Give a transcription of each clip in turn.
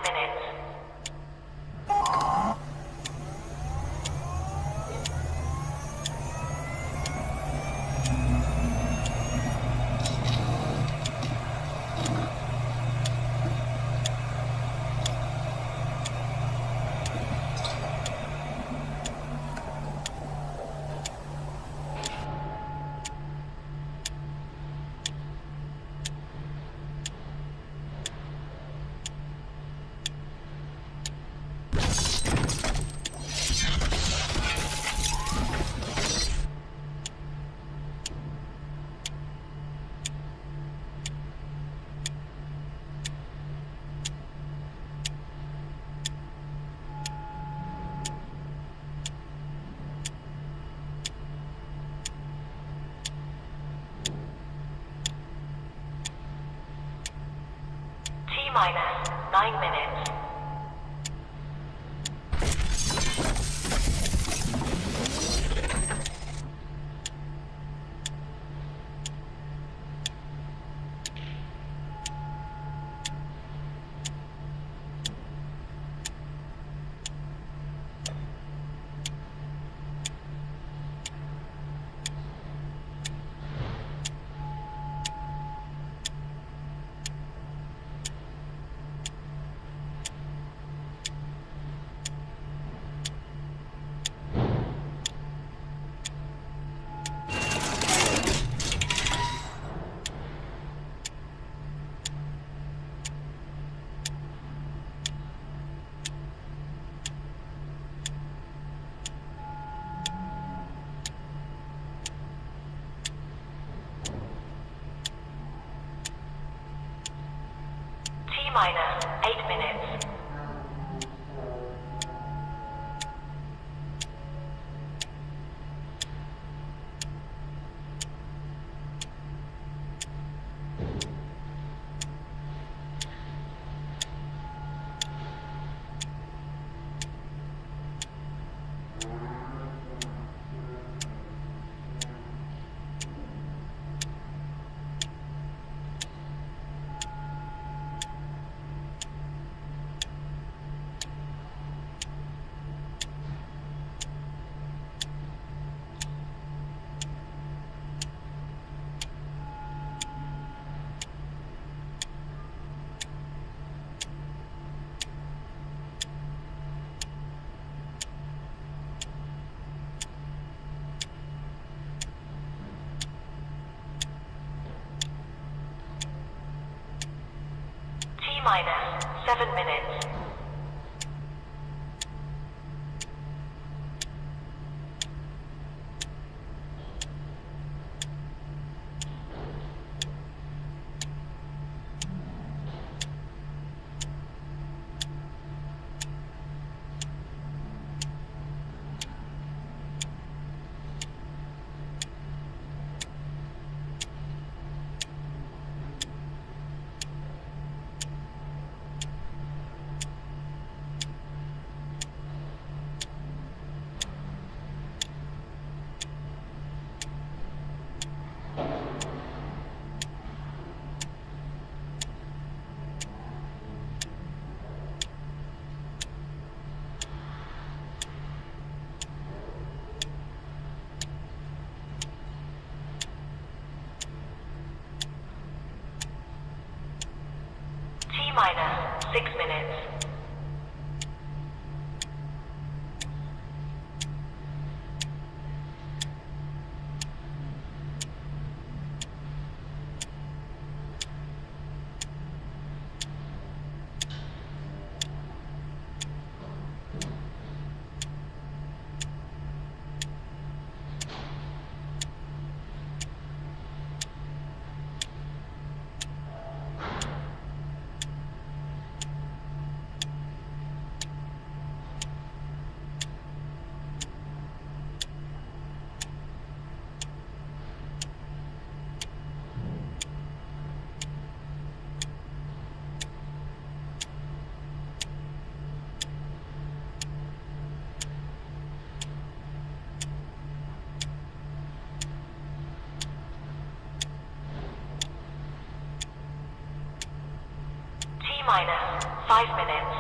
minutes. T-minus 9 minutes. T-minus 8 minutes. T-minus 7 minutes. T-minus 6 minutes. T-minus 5 minutes.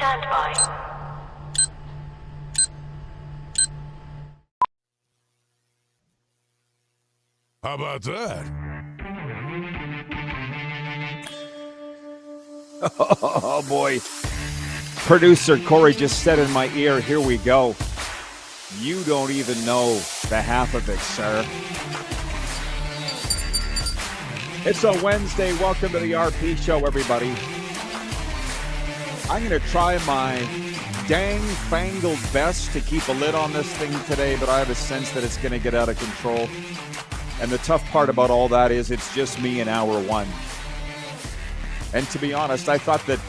Stand by. How about that? Oh, boy. Producer Corey just said in my ear, here we go. You don't even know the half of it, sir. It's a Wednesday. Welcome to the RP Show, everybody. I'm going to try my dang-fangled best to keep a lid on this thing today, but I have a sense that it's going to get out of control. And the tough part about all that is it's just me in hour one. And to be honest, I thought that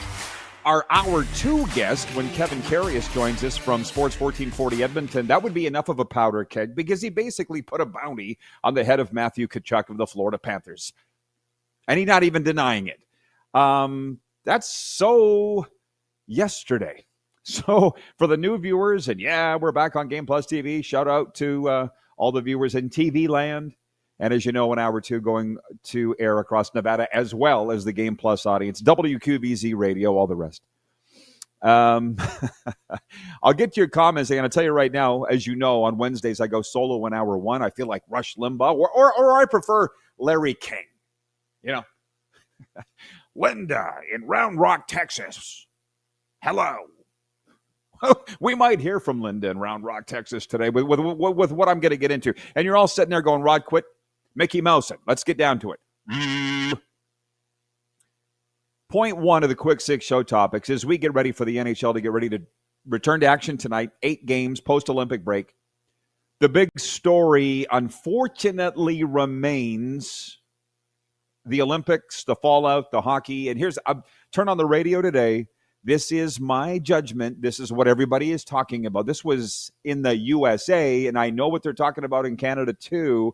our hour two guest, when Kevin Karius joins us from Sports 1440 Edmonton, that would be enough of a powder keg because he basically put a bounty on the head of Matthew Tkachuk of the Florida Panthers. And he's not even denying it. That's so yesterday. So for the new viewers, and yeah, we're back on Game Plus TV. Shout out to all the viewers in TV land. And as you know, an hour two going to air across Nevada as well as the Game Plus audience, WQVZ radio, all the rest. I'll get to your comments. I'm going to tell you right now, as you know, on Wednesdays I go solo in hour one. I feel like Rush Limbaugh, or I prefer Larry King. You know, Linda in Round Rock, Texas. Hello. We might hear from Linda in Round Rock, Texas today with what I'm going to get into. And you're all sitting there going, Rod, quit Mickey Mouse it. Let's get down to it. Point one of the Quick Six show topics is we get ready for the NHL to get ready to return to action tonight. 8 games post-Olympic break. The big story, unfortunately, remains the Olympics, the fallout, the hockey. And I've turned on the radio today. This is my judgment. This is what everybody is talking about. This was in the USA, and I know what they're talking about in Canada too.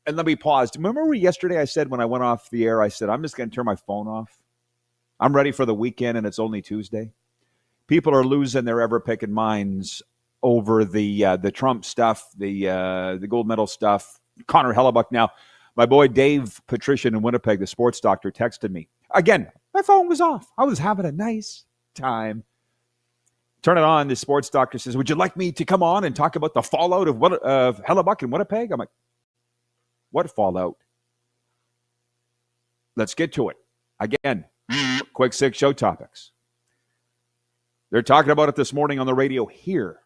And let me pause. Remember yesterday I said when I went off the air, I said, I'm just going to turn my phone off. I'm ready for the weekend, and it's only Tuesday. People are losing their ever-picking minds over the Trump stuff, the gold medal stuff. Connor Hellebuck now. My boy Dave Patrician in Winnipeg, the sports doctor, texted me. Again, my phone was off. I was having a nice time. Turn it on. The sports doctor says, would you like me to come on and talk about the fallout of Hellebuck in Winnipeg? I'm like, what fallout? Let's get to it. Again, Quick Six show topics. They're talking about it this morning on the radio here.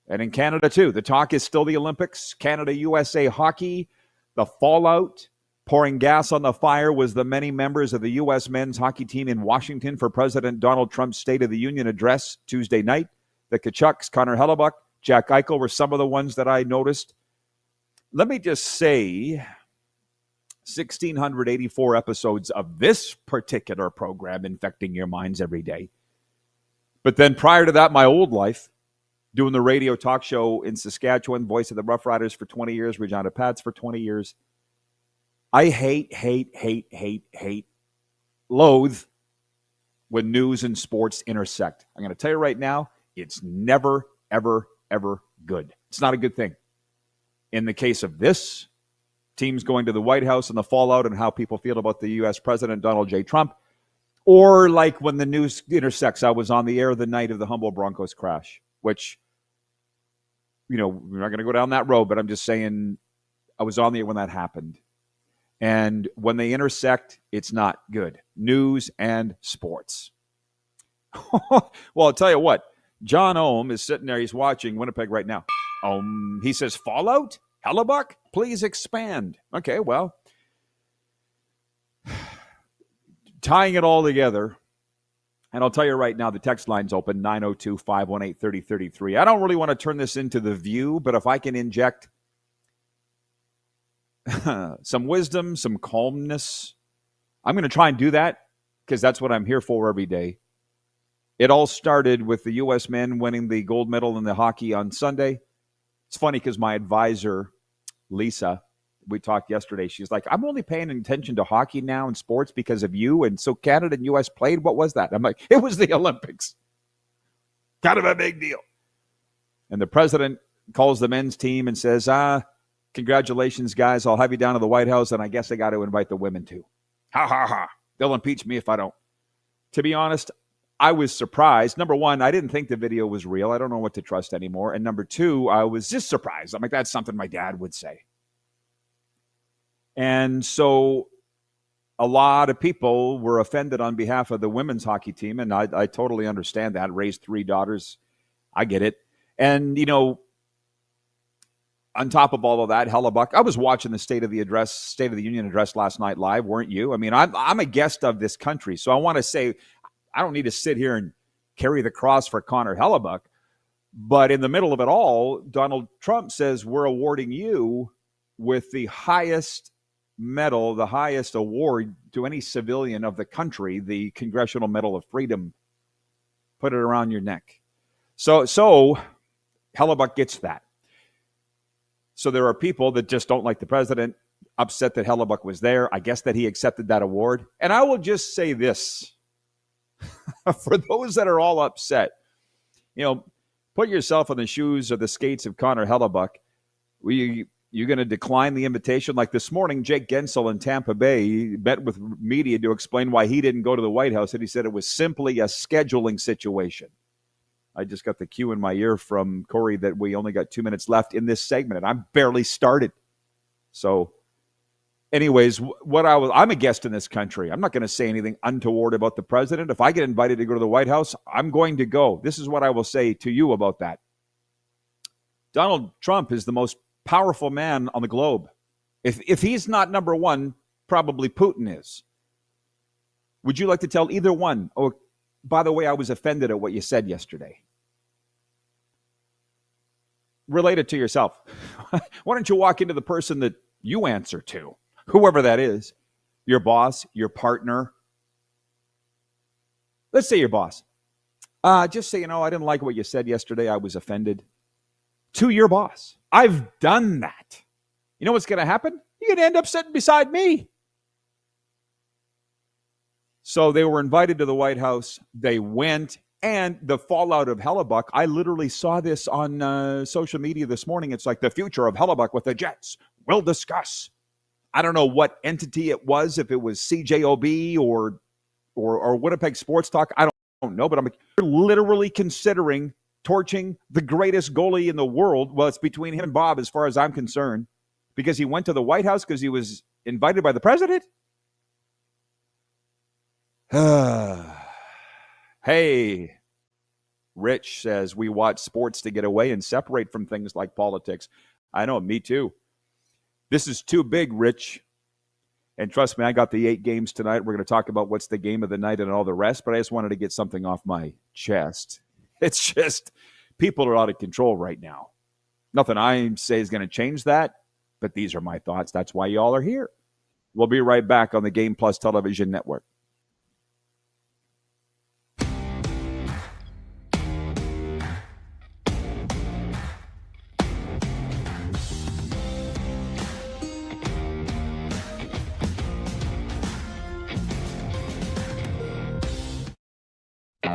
And in Canada too. The talk is still the Olympics, Canada, USA hockey, the fallout. Pouring gas on the fire was the many members of the U.S. men's hockey team in Washington for President Donald Trump's State of the Union address Tuesday night. The Tkachuks, Connor Hellebuck, Jack Eichel were some of the ones that I noticed. Let me just say, 1,684 episodes of this particular program infecting your minds every day. But then prior to that, my old life, doing the radio talk show in Saskatchewan, voice of the Rough Riders for 20 years, Regina Pats for 20 years. I hate, loathe when news and sports intersect. I'm going to tell you right now, it's never, ever, ever good. It's not a good thing. In the case of this, teams going to the White House and the fallout and how people feel about the U.S. President Donald J. Trump, or like when the news intersects. I was on the air the night of the Humboldt Broncos crash, which, you know, we're not going to go down that road, but I'm just saying I was on the air when that happened. And when they intersect, it's not good. News and sports. Well, I'll tell you what. John Ohm is sitting there. He's watching Winnipeg right now. He says, fallout? Hellebuck? Please expand. Okay, well, tying it all together, and I'll tell you right now, the text line's open, 902-518-3033. I don't really want to turn this into The View, but if I can inject some wisdom, some calmness, I'm going to try and do that because that's what I'm here for every day. It all started with the U.S. men winning the gold medal in the hockey on Sunday. It's funny because my advisor, Lisa, we talked yesterday. She's like, I'm only paying attention to hockey now and sports because of you. And so Canada and U.S. played. What was that? I'm like, it was the Olympics. Kind of a big deal. And the president calls the men's team and says, congratulations, guys. I'll have you down to the White House, and I guess I got to invite the women too. Ha, ha, ha. They'll impeach me if I don't. To be honest, I was surprised. Number one, I didn't think the video was real. I don't know what to trust anymore. And number two, I was just surprised. I'm like, that's something my dad would say. And so a lot of people were offended on behalf of the women's hockey team, and I totally understand that. Raised 3 daughters. I get it. And, on top of all of that, Hellebuck, I was watching the State of the Union address last night live, weren't you? I mean, I'm a guest of this country, so I want to say I don't need to sit here and carry the cross for Connor Hellebuck. But in the middle of it all, Donald Trump says we're awarding you with the highest medal, the highest award to any civilian of the country, the Congressional Medal of Freedom. Put it around your neck. So Hellebuck gets that. So there are people that just don't like the president, upset that Hellebuck was there. I guess that he accepted that award. And I will just say this. For those that are all upset, put yourself in the shoes or the skates of Connor Hellebuck. You're going to decline the invitation? Like this morning, Jake Gensel in Tampa Bay met with media to explain why he didn't go to the White House, and he said it was simply a scheduling situation. I just got the cue in my ear from Corey that we only got 2 minutes left in this segment, and I'm barely started. So anyways, I'm a guest in this country. I'm not going to say anything untoward about the president. If I get invited to go to the White House, I'm going to go. This is what I will say to you about that. Donald Trump is the most powerful man on the globe. If he's not number one, probably Putin is. Would you like to tell either one? Oh, by the way, I was offended at what you said yesterday. Relate it to yourself. Why don't you walk into the person that you answer to, whoever that is, your boss, your partner. Let's say your boss. Just say, I didn't like what you said yesterday. I was offended. To your boss. I've done that. You know what's going to happen? You're going to end up sitting beside me. So they were invited to the White House. They went. And the fallout of Hellebuck, I literally saw this on social media this morning. It's like the future of Hellebuck with the Jets. We'll discuss. I don't know what entity it was, if it was CJOB or Winnipeg Sports Talk. I don't know, but you're literally considering torching the greatest goalie in the world. Well, it's between him and Bob as far as I'm concerned, because he went to the White House because he was invited by the president. Hey, Rich says we watch sports to get away and separate from things like politics. I know, me too. This is too big, Rich. And trust me, I got the 8 games tonight. We're going to talk about what's the game of the night and all the rest, but I just wanted to get something off my chest. It's just, people are out of control right now. Nothing I say is going to change that, but these are my thoughts. That's why y'all are here. We'll be right back on the Game Plus Television Network.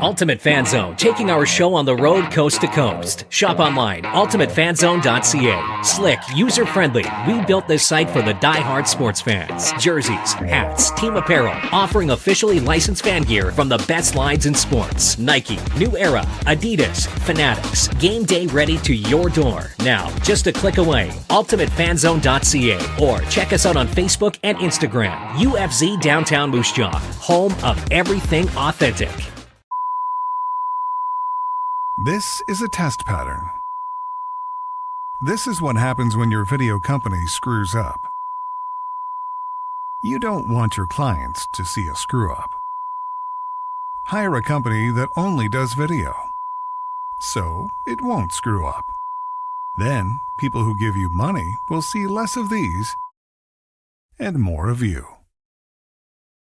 Ultimate Fan Zone, taking our show on the road coast to coast. Shop online, ultimatefanzone.ca. Slick, user-friendly. We built this site for the die-hard sports fans. Jerseys, hats, team apparel, offering officially licensed fan gear from the best lines in sports. Nike, New Era, Adidas, Fanatics. Game day ready to your door. Now, just a click away. ultimatefanzone.ca or check us out on Facebook and Instagram. UFZ Downtown Moose Jaw, home of everything authentic. This is a test pattern. This is what happens when your video company screws up. You don't want your clients to see a screw-up. Hire a company that only does video, so it won't screw up. Then, people who give you money will see less of these and more of you.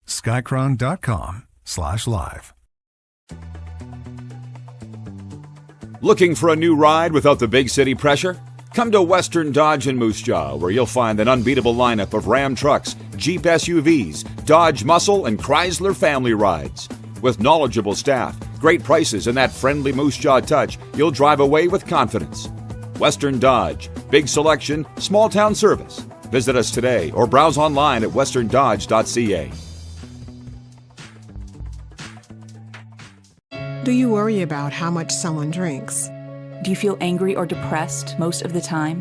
Skycron.com/live. Looking for a new ride without the big city pressure? Come to Western Dodge in Moose Jaw, where you'll find an unbeatable lineup of Ram trucks, Jeep SUVs, Dodge Muscle, and Chrysler family rides. With knowledgeable staff, great prices, and that friendly Moose Jaw touch, you'll drive away with confidence. Western Dodge, big selection, small town service. Visit us today or browse online at westerndodge.ca. Do you worry about how much someone drinks? Do you feel angry or depressed most of the time?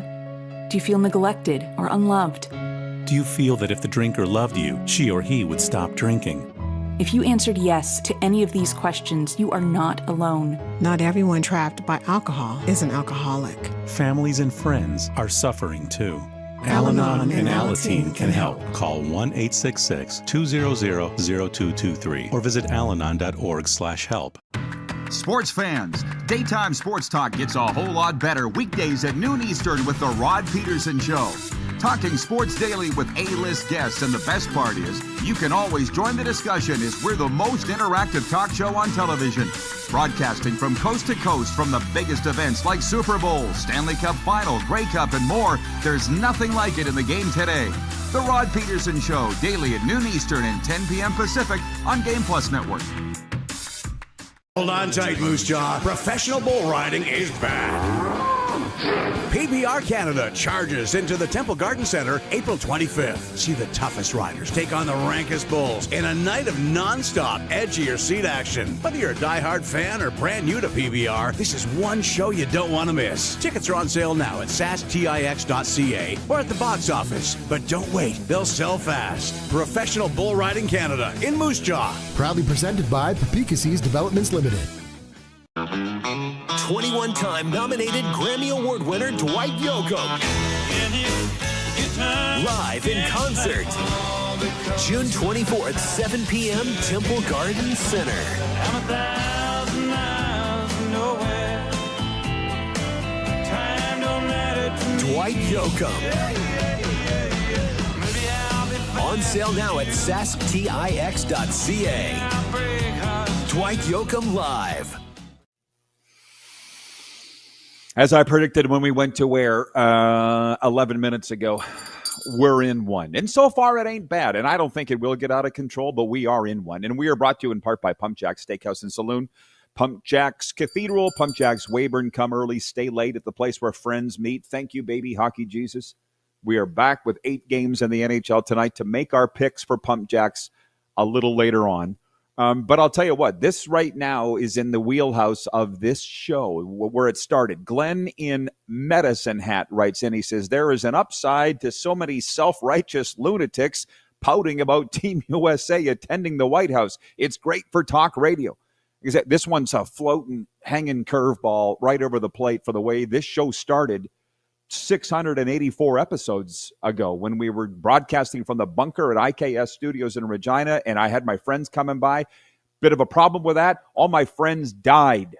Do you feel neglected or unloved? Do you feel that if the drinker loved you, she or he would stop drinking? If you answered yes to any of these questions, you are not alone. Not everyone trapped by alcohol is an alcoholic. Families and friends are suffering too. Al-Anon and Alateen can help. Call 1-866-200-0223 or visit alanon.org/help. Sports fans, daytime sports talk gets a whole lot better weekdays at noon Eastern with the Rod Pedersen Show. Talking sports daily with A-list guests, and the best part is you can always join the discussion as we're the most interactive talk show on television. Broadcasting from coast to coast from the biggest events like Super Bowl, Stanley Cup Final, Grey Cup, and more. There's nothing like it in the game today. The Rod Pedersen Show, daily at noon Eastern and 10 p.m. Pacific on Game Plus Network. Hold on tight, Moose Jaw. Professional bull riding is back. PBR Canada charges into the Temple Garden Center April 25th. See the toughest riders take on the rankest bulls in a night of non-stop, edgier seat action. Whether you're a diehard fan or brand new to PBR, this is one show you don't want to miss. Tickets are on sale now at sastix.ca or at the box office. But don't wait, they'll sell fast. Professional Bull Riding Canada in Moose Jaw. Proudly presented by Papikassis Developments Limited. 21-time nominated Grammy Award winner Dwight Yoakam. Live in concert. June 24th, 7 p.m., Temple Garden Center. Dwight Yoakam. On sale now at sastix.ca. Dwight Yoakam Live. As I predicted when we went to air 11 minutes ago, we're in one. And so far, it ain't bad. And I don't think it will get out of control, but we are in one. And we are brought to you in part by Pump Jack's Steakhouse and Saloon, Pump Jack's Cathedral, Pump Jack's Weyburn. Come early, stay late at the place where friends meet. Thank you, baby hockey Jesus. We are back with 8 games in the NHL tonight to make our picks for Pump Jack's a little later on. But I'll tell you what, this right now is in the wheelhouse of this show, where it started. Glenn in Medicine Hat writes in, he says, there is an upside to so many self-righteous lunatics pouting about Team USA attending the White House. It's great for talk radio. This one's a floating, hanging curveball right over the plate for the way this show started 684 episodes ago when we were broadcasting from the bunker at IKS Studios in Regina, and I had my friends coming by. Bit of a problem with that. All my friends died.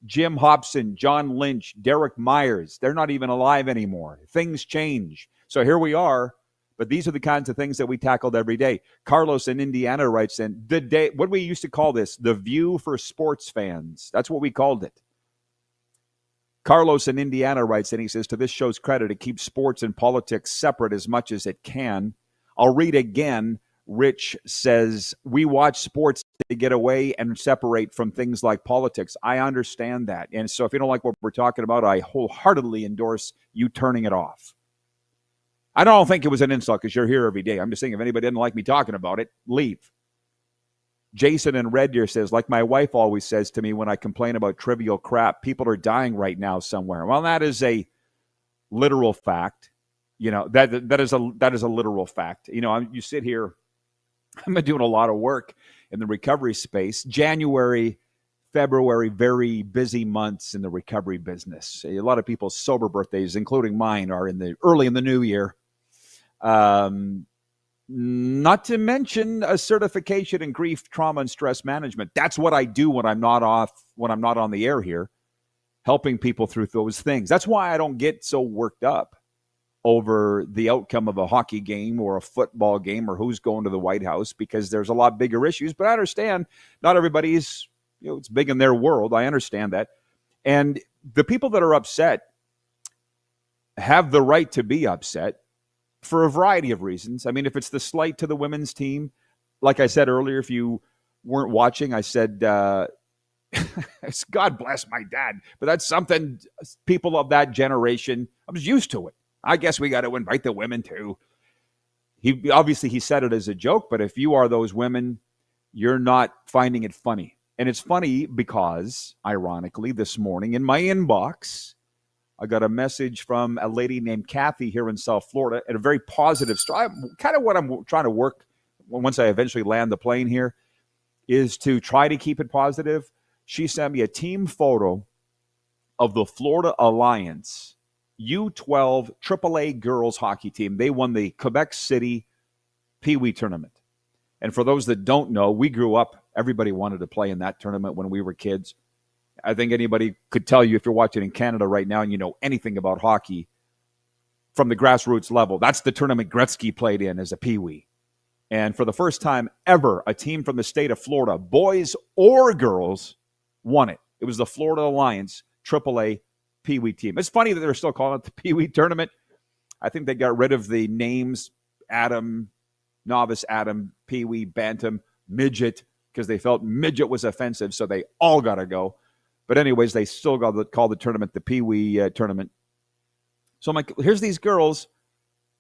Jim Hobson, John Lynch, Derek Myers, they're not even alive anymore. Things change. So here we are, but these are the kinds of things that we tackled every day. Carlos in Indiana writes in, the day, what we used to call this, the view for sports fans. That's what we called it. Carlos in Indiana writes in, he says, to this show's credit, it keeps sports and politics separate as much as it can. I'll read again. Rich says, we watch sports to get away and separate from things like politics. I understand that. And so if you don't like what we're talking about, I wholeheartedly endorse you turning it off. I don't think it was an insult because you're here every day. I'm just saying if anybody didn't like me talking about it, leave. Jason in Red Deer says, like my wife always says to me when I complain about trivial crap, people are dying right now somewhere. Well, that is a literal fact. You know, that is a literal fact. You know, you sit here, I've been doing a lot of work in the recovery space. January, February, very busy months in the recovery business. A lot of people's sober birthdays, including mine, are early in the new year. Not to mention a certification in grief, trauma, and stress management. That's what I do when I'm not on the air here, helping people through those things. That's why I don't get so worked up over the outcome of a hockey game or a football game or who's going to the White House, because there's a lot bigger issues. But I understand not everybody's, it's big in their world. I understand that. And the people that are upset have the right to be upset for a variety of reasons. I mean, if it's the slight to the women's team, like I said earlier, if you weren't watching, I said, God bless my dad. But that's something people of that generation, I was used to it. I guess we got to invite the women too. He said it as a joke, but if you are those women, you're not finding it funny. And it's funny because, ironically, this morning in my inbox, I got a message from a lady named Kathy here in South Florida, and a very positive story. Kind of what I'm trying to work once I eventually land the plane here is to try to keep it positive. She sent me a team photo of the Florida Alliance U12 AAA girls hockey team. They won the Quebec City Pee Wee tournament. And for those that don't know, we grew up, everybody wanted to play in that tournament when we were kids. I think anybody could tell you if you're watching in Canada right now and you know anything about hockey from the grassroots level, that's the tournament Gretzky played in as a Pee Wee. And for the first time ever, a team from the state of Florida, boys or girls, won it. It was the Florida Alliance AAA Pee Wee team. It's funny that they're still calling it the Pee Wee tournament. I think they got rid of the names Adam, Novice Adam, Pee Wee, Bantam, Midget, because they felt midget was offensive, so they all got to go. But anyways, they still got to call the tournament the Pee Wee tournament. So I'm like, here's these girls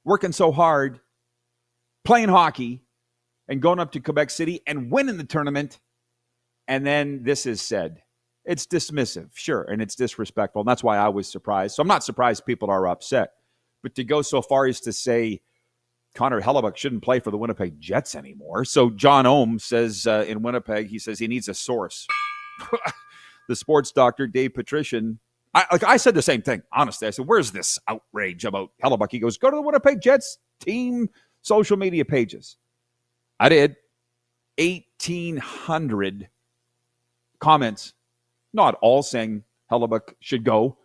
working so hard, playing hockey, and going up to Quebec City and winning the tournament. And then this is said. It's dismissive, sure, and it's disrespectful. And that's why I was surprised. So I'm not surprised people are upset. But to go so far as to say Connor Hellebuyck shouldn't play for the Winnipeg Jets anymore. So John Ohm says in Winnipeg, he says he needs a source. The sports doctor, Dave Patrician, I said the same thing, honestly. I said, where's this outrage about Hellebuyck? He goes, go to the Winnipeg Jets team social media pages. I did. 1,800 comments. Not all saying Hellebuyck should go,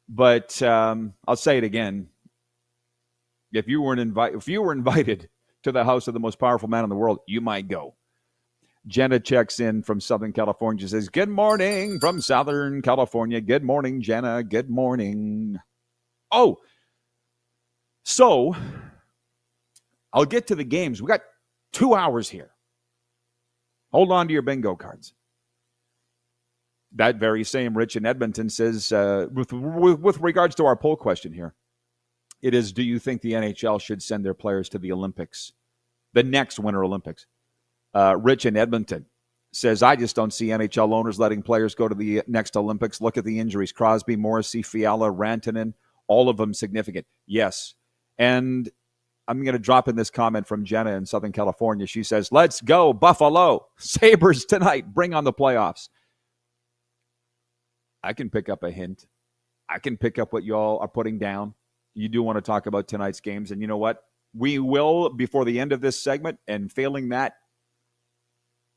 but I'll say it again. If you were invited to the house of the most powerful man in the world, you might go. Jenna checks in from Southern California. She says, good morning from Southern California. Good morning, Jenna. Good morning. Oh, so I'll get to the games. We got 2 hours here. Hold on to your bingo cards. That very same Rich in Edmonton says, with regards to our poll question here, it is, do you think the NHL should send their players to the Olympics, the next Winter Olympics? Rich in Edmonton says, I just don't see NHL owners letting players go to the next Olympics. Look at the injuries. Crosby, Morrissey, Fiala, Rantanen, all of them significant. Yes. And I'm going to drop in this comment from Jenna in Southern California. She says, let's go, Buffalo. Sabres tonight. Bring on the playoffs. I can pick up a hint. I can pick up what y'all are putting down. You do want to talk about tonight's games. And you know what? We will before the end of this segment, and failing that,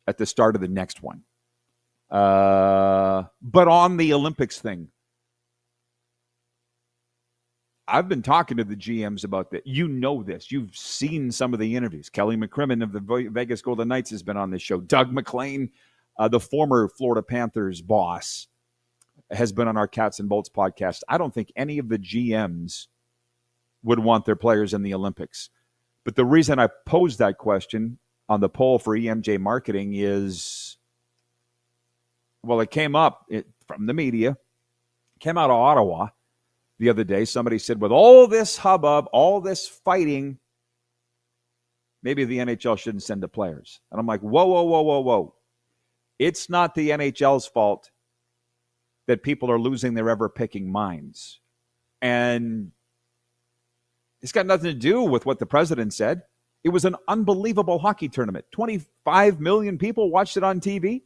at the start of the next one. But on the Olympics thing, I've been talking to the GMs about that. You know this. You've seen some of the interviews. Kelly McCrimmon of the Vegas Golden Knights has been on this show. Doug McClain, the former Florida Panthers boss, has been on our Cats and Bolts podcast. I don't think any of the GMs would want their players in the Olympics. But the reason I posed that question on the poll for EMJ Marketing is, well, it came up from the media, came out of Ottawa the other day. Somebody said, with all this hubbub, all this fighting, maybe the NHL shouldn't send the players. And I'm like, whoa. It's not the NHL's fault that people are losing their ever-picking minds. And it's got nothing to do with what the president said. It was an unbelievable hockey tournament. 25 million people watched it on TV.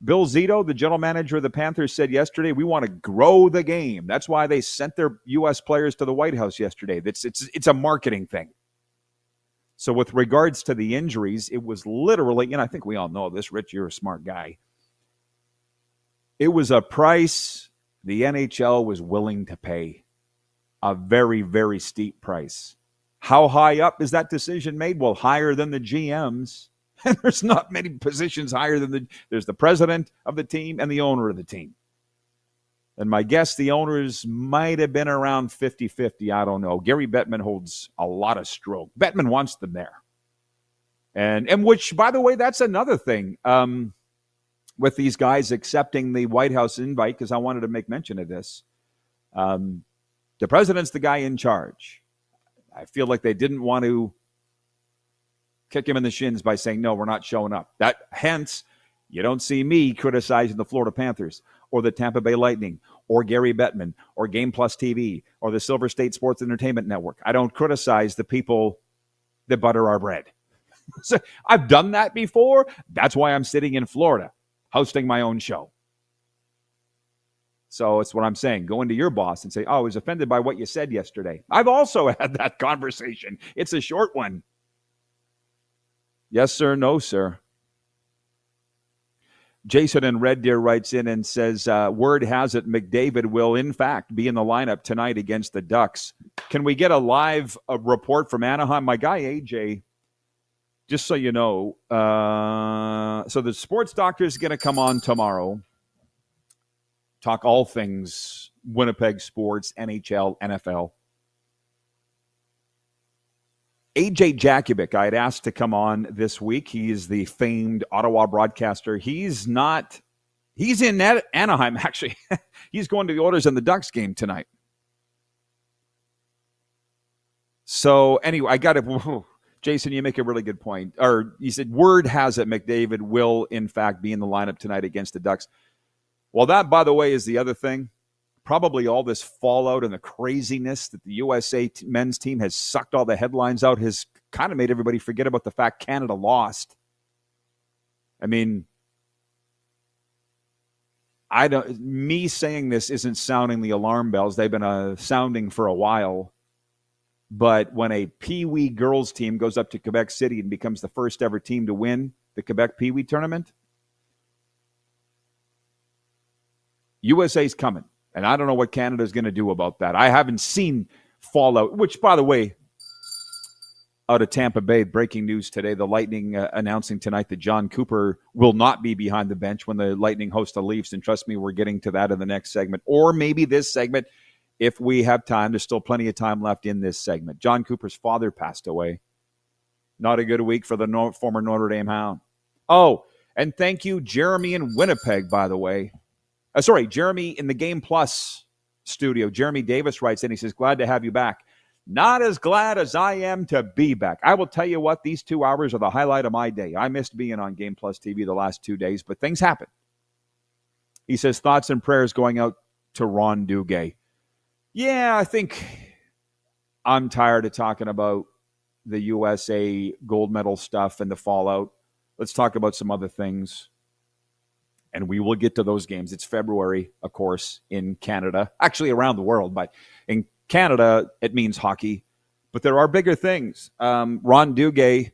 Bill Zito, the general manager of the Panthers, said yesterday, we want to grow the game. That's why they sent their U.S. players to the White House yesterday. It's a marketing thing. So with regards to the injuries, it was literally, and I think we all know this, Rich, you're a smart guy. It was a price the NHL was willing to pay, a very, very steep price. How high up is that decision made? Well, higher than the GMs. And there's not many positions higher than there's the president of the team and the owner of the team. And my guess, the owners might have been around 50-50. I don't know. Gary Bettman holds a lot of stroke. Bettman wants them there. And which, by the way, that's another thing with these guys accepting the White House invite, because I wanted to make mention of this. The president's the guy in charge. I feel like they didn't want to kick him in the shins by saying, no, we're not showing up. Hence, You don't see me criticizing the Florida Panthers or the Tampa Bay Lightning or Gary Bettman or Game Plus TV or the Silver State Sports Entertainment Network. I don't criticize the people that butter our bread. So I've done that before. That's why I'm sitting in Florida hosting my own show. So it's what I'm saying. Go into your boss and say, oh, I was offended by what you said yesterday. I've also had that conversation. It's a short one. Yes, sir. No, sir. Jason in Red Deer writes in and says, word has it McDavid will, in fact, be in the lineup tonight against the Ducks. Can we get a live report from Anaheim? My guy, AJ, just so you know, so the sports doctor is going to come on tomorrow, talk all things Winnipeg sports, NHL, NFL. AJ Jakubic, I had asked to come on this week. He is the famed Ottawa broadcaster. He's in Anaheim, actually. He's going to the Oilers and the Ducks game tonight. So anyway, I got to, Jason, you make a really good point. Or you said, word has it McDavid will, in fact, be in the lineup tonight against the Ducks. Well, that, by the way, is the other thing. Probably all this fallout and the craziness that the USA men's team has sucked all the headlines out has kind of made everybody forget about the fact Canada lost. I mean, me saying this isn't sounding the alarm bells. They've been sounding for a while. But when a Pee Wee girls team goes up to Quebec City and becomes the first ever team to win the Quebec Pee Wee tournament, USA's coming. And I don't know what Canada's going to do about that. I haven't seen fallout, which, by the way, out of Tampa Bay, breaking news today, the Lightning announcing tonight that John Cooper will not be behind the bench when the Lightning host the Leafs. And trust me, we're getting to that in the next segment. Or maybe this segment, if we have time. There's still plenty of time left in this segment. John Cooper's father passed away. Not a good week for the former Notre Dame Hound. Oh, and thank you, Jeremy in Winnipeg, by the way. Jeremy in the Game Plus studio. Jeremy Davis writes in, he says, glad to have you back. Not as glad as I am to be back. I will tell you what, these 2 hours are the highlight of my day. I missed being on Game Plus TV the last 2 days, but things happen. He says, thoughts and prayers going out to Ron Duguay. Yeah, I think I'm tired of talking about the USA gold medal stuff and the fallout. Let's talk about some other things. And we will get to those games. It's February, of course, in Canada. Actually, around the world. But in Canada, it means hockey. But there are bigger things. Ron Duguay,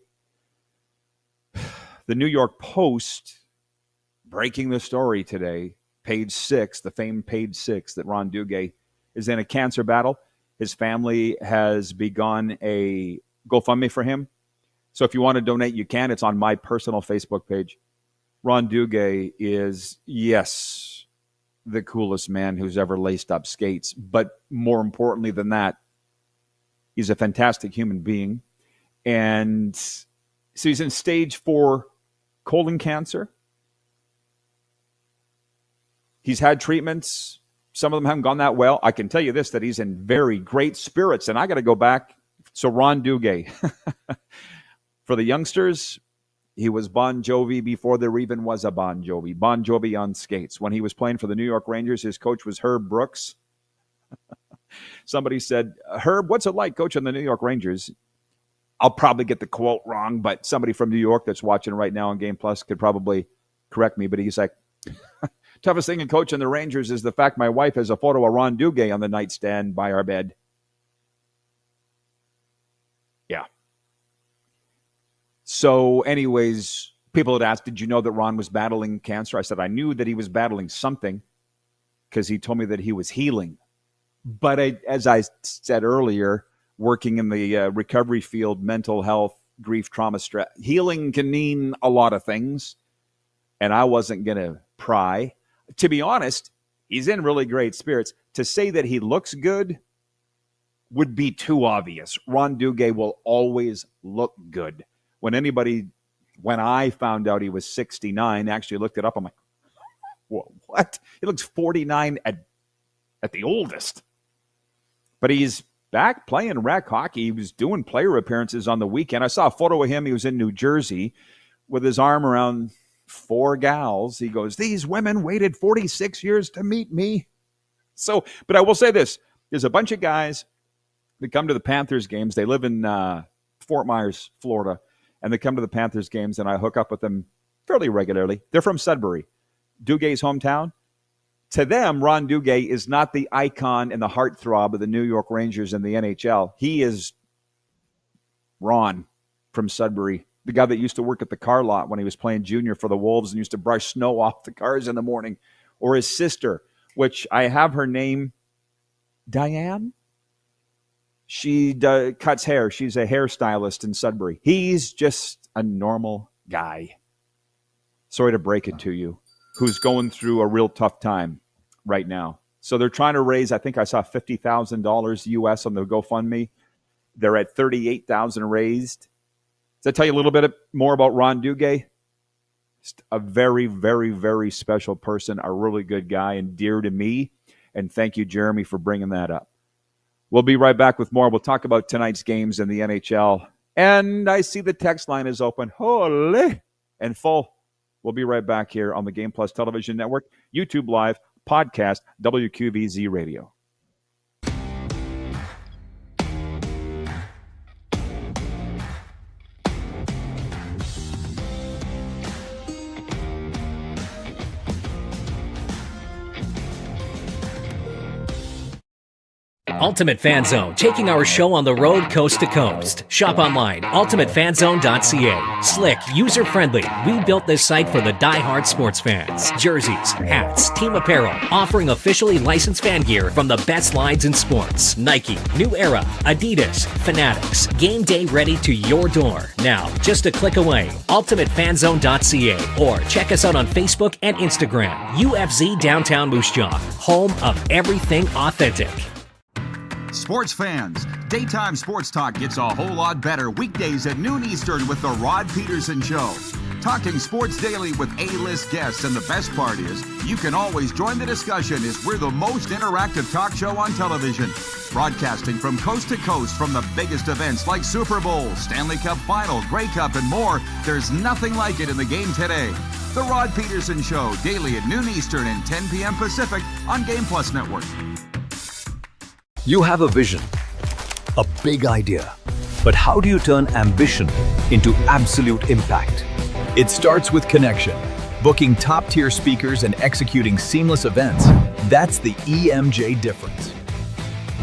the New York Post, breaking the story today, page 6, the famed page 6, that Ron Duguay is in a cancer battle. His family has begun a GoFundMe for him. So if you want to donate, you can. It's on my personal Facebook page. Ron Duguay is, yes, the coolest man who's ever laced up skates. But more importantly than that, he's a fantastic human being. And so he's in stage 4 colon cancer. He's had treatments. Some of them haven't gone that well. I can tell you this, that he's in very great spirits. And I got to go back. So Ron Duguay, for the youngsters, he was Bon Jovi before there even was a Bon Jovi. Bon Jovi on skates. When he was playing for the New York Rangers, his coach was Herb Brooks. Somebody said, Herb, what's it like coaching the New York Rangers? I'll probably get the quote wrong, but somebody from New York that's watching right now on Game Plus could probably correct me. But he's like, toughest thing in coaching the Rangers is the fact my wife has a photo of Ron Duguay on the nightstand by our bed. Yeah. So anyways, people had asked, did you know that Ron was battling cancer? I said, I knew that he was battling something because he told me that he was healing. But as I said earlier, working in the recovery field, mental health, grief, trauma, stress, healing can mean a lot of things. And I wasn't going to pry. To be honest, he's in really great spirits. To say that he looks good would be too obvious. Ron Duguay will always look good. When I found out he was 69, actually looked it up, I'm like, what? He looks 49 at the oldest. But he's back playing rec hockey. He was doing player appearances on the weekend. I saw a photo of him. He was in New Jersey with his arm around 4 gals. He goes, these women waited 46 years to meet me. So, but I will say this. There's a bunch of guys that come to the Panthers games. They live in Fort Myers, Florida, and they come to the Panthers games, and I hook up with them fairly regularly. They're from Sudbury, Duguay's hometown. To them, Ron Duguay is not the icon and the heartthrob of the New York Rangers and the NHL. He is Ron from Sudbury, the guy that used to work at the car lot when he was playing junior for the Wolves and used to brush snow off the cars in the morning. Or his sister, which I have her name, Diane. She cuts hair. She's a hairstylist in Sudbury. He's just a normal guy. Sorry to break it to you, who's going through a real tough time right now. So they're trying to raise, I think I saw $50,000 US on the GoFundMe. They're at $38,000 raised. Does that tell you a little bit more about Ron Duguay? Just a very, very, very special person, a really good guy and dear to me. And thank you, Jeremy, for bringing that up. We'll be right back with more. We'll talk about tonight's games in the NHL. And I see the text line is open. Holy and full. We'll be right back here on the Game Plus Television Network, YouTube Live, podcast, WQVZ Radio. Ultimate Fan Zone, taking our show on the road coast to coast. Shop online, ultimatefanzone.ca. Slick, user-friendly. We built this site for the die-hard sports fans. Jerseys, hats, team apparel, offering officially licensed fan gear from the best lines in sports. Nike, New Era, Adidas, Fanatics. Game day ready to your door. Now, just a click away. ultimatefanzone.ca or check us out on Facebook and Instagram. UFZ Downtown Moose Jaw, home of everything authentic. Sports fans, daytime sports talk gets a whole lot better weekdays at noon Eastern with the Rod Pedersen Show. Talking sports daily with A-list guests, and the best part is you can always join the discussion as we're the most interactive talk show on television. Broadcasting from coast to coast from the biggest events like Super Bowl, Stanley Cup Final, Grey Cup, and more. There's nothing like it in the game today. The Rod Pedersen Show, daily at noon Eastern and 10 p.m. Pacific on Game Plus Network. You have a vision, a big idea, but how do you turn ambition into absolute impact? It starts with connection. Booking top-tier speakers and executing seamless events, that's the EMJ difference.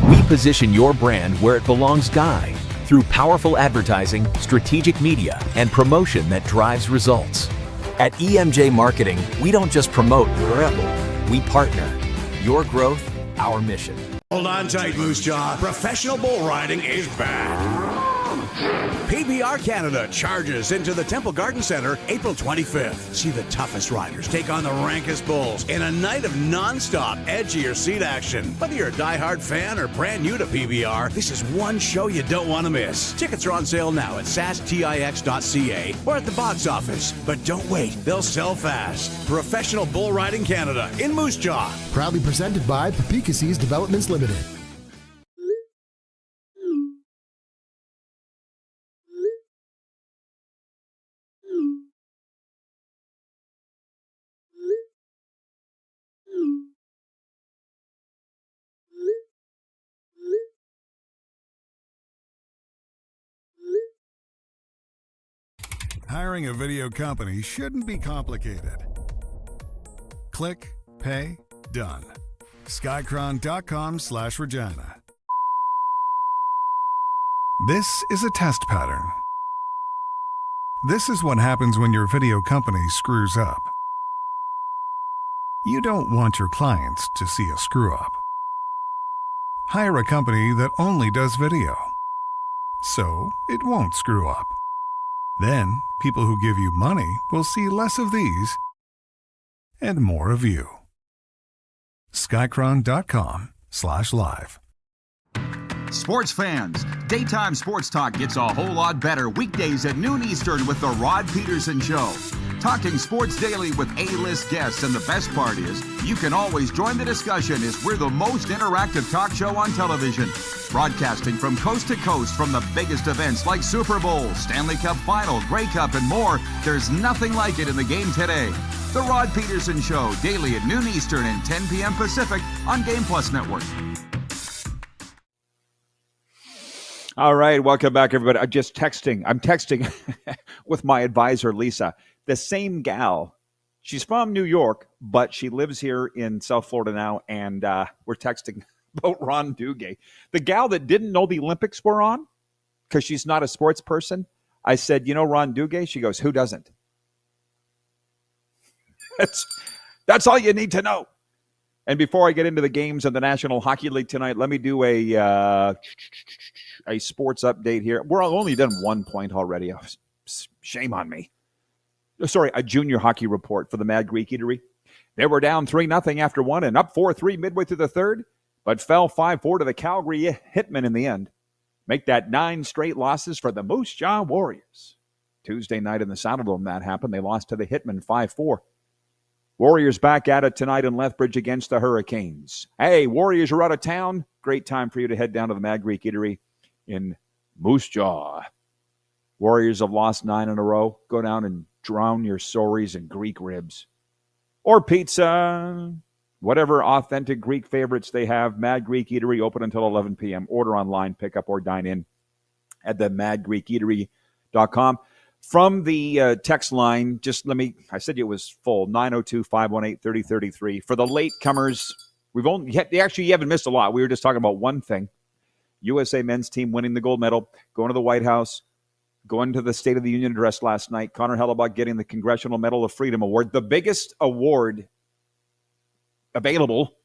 We position your brand where it belongs, Guy, through powerful advertising, strategic media, and promotion that drives results. At EMJ Marketing, we don't just promote, we partner. Your growth, our mission. Hold on tight, Moose Jaw. Professional bull riding is back. PBR Canada charges into the Temple Garden Center April 25th. See the toughest riders take on the rankest bulls in a night of non-stop, edgier seat action. Whether you're a diehard fan or brand new to PBR, this is one show you don't want to miss. Tickets are on sale now at sastix.ca or at the box office. But don't wait, they'll sell fast. Professional Bull Riding Canada in Moose Jaw. Proudly presented by Papikassis Developments Limited. Hiring a video company shouldn't be complicated. Click, pay, done. Skycron.com/Regina. This is a test pattern. This is what happens when your video company screws up. You don't want your clients to see a screw up. Hire a company that only does video, so it won't screw up. Then, people who give you money will see less of these and more of you. Skycron.com/live. Sports fans, daytime sports talk gets a whole lot better weekdays at noon Eastern with the Rod Pedersen Show. Talking sports daily with A-list guests, and the best part is, you can always join the discussion as we're the most interactive talk show on television. Broadcasting from coast to coast from the biggest events like Super Bowl, Stanley Cup Final, Grey Cup, and more, there's nothing like it in the game today. The Rod Pedersen Show, daily at noon Eastern and 10 p.m. Pacific on Game Plus Network. All right, welcome back, everybody. I'm texting with my advisor, Lisa. The same gal. She's from New York, but she lives here in South Florida now, and we're texting about Ron Duguay. The gal that didn't know the Olympics were on because she's not a sports person. I said, you know Ron Duguay? She goes, who doesn't? That's all you need to know. And before I get into the games of the National Hockey League tonight, let me do a sports update here. We're only done 1 point already. Shame on me. Sorry, a junior hockey report for the Mad Greek Eatery. They were down 3-0 after one and up 4-3 midway through the third, but fell 5-4 to the Calgary Hitmen in the end. Make that 9 straight losses for the Moose Jaw Warriors. Tuesday night in the Saddledome that happened. They lost to the Hitmen 5-4. Warriors back at it tonight in Lethbridge against the Hurricanes. Hey, Warriors are out of town. Great time for you to head down to the Mad Greek Eatery in Moose Jaw. Warriors have lost 9 in a row. Go down and drown your sorries in Greek ribs. Or pizza. Whatever authentic Greek favorites they have. Mad Greek Eatery open until 11 p.m. Order online, pick up, or dine in at the madgreekeatery.com. From the text line, I said it was full, 902-518-3033. For the latecomers, you haven't missed a lot. We were just talking about one thing. USA men's team winning the gold medal, going to the White House, going to the State of the Union address last night. Connor Hellebuck getting the Congressional Medal of Freedom Award, the biggest award available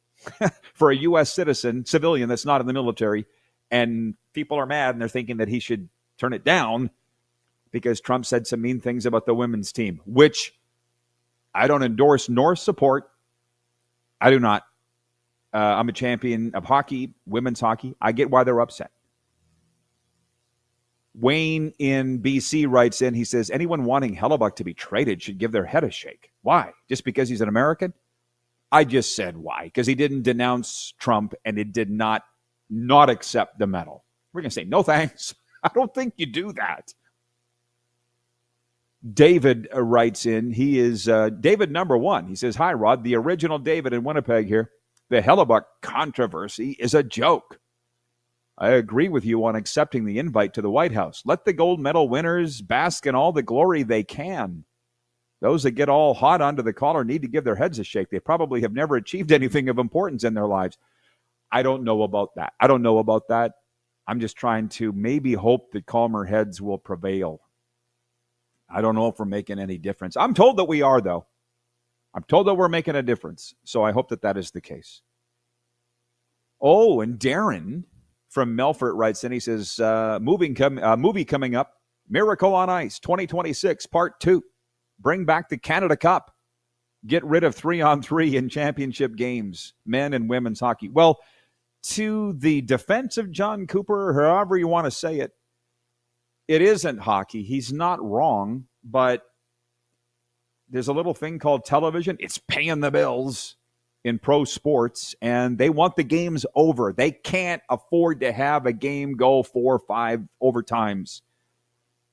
for a U.S. civilian that's not in the military. And people are mad, and they're thinking that he should turn it down because Trump said some mean things about the women's team, which I don't endorse nor support. I do not. I'm a champion of hockey, women's hockey. I get why they're upset. Wayne in BC writes in, he says, anyone wanting Hellebuck to be traded should give their head a shake. Why? Just because he's an American? I just said why. Because he didn't denounce Trump and it did not accept the medal. We're going to say, no thanks. I don't think you do that. David writes in. He is David number 1. He says, hi, Rod. The original David in Winnipeg here. The Hellebuck controversy is a joke. I agree with you on accepting the invite to the White House. Let the gold medal winners bask in all the glory they can. Those that get all hot under the collar need to give their heads a shake. They probably have never achieved anything of importance in their lives. I don't know about that. I'm just trying to maybe hope that calmer heads will prevail. I don't know if we're making any difference. I'm told that we are, though. I'm told that we're making a difference. So I hope that is the case. Oh, and Darren from Melfort writes in. He says, movie coming up, Miracle on Ice 2026, Part 2. Bring back the Canada Cup. Get rid of 3-on-3 in championship games, men and women's hockey. Well, to the defense of John Cooper, or however you want to say it, it isn't hockey. He's not wrong, but there's a little thing called television. It's paying the bills in pro sports, and they want the games over. They can't afford to have a game go 4 or 5 overtimes.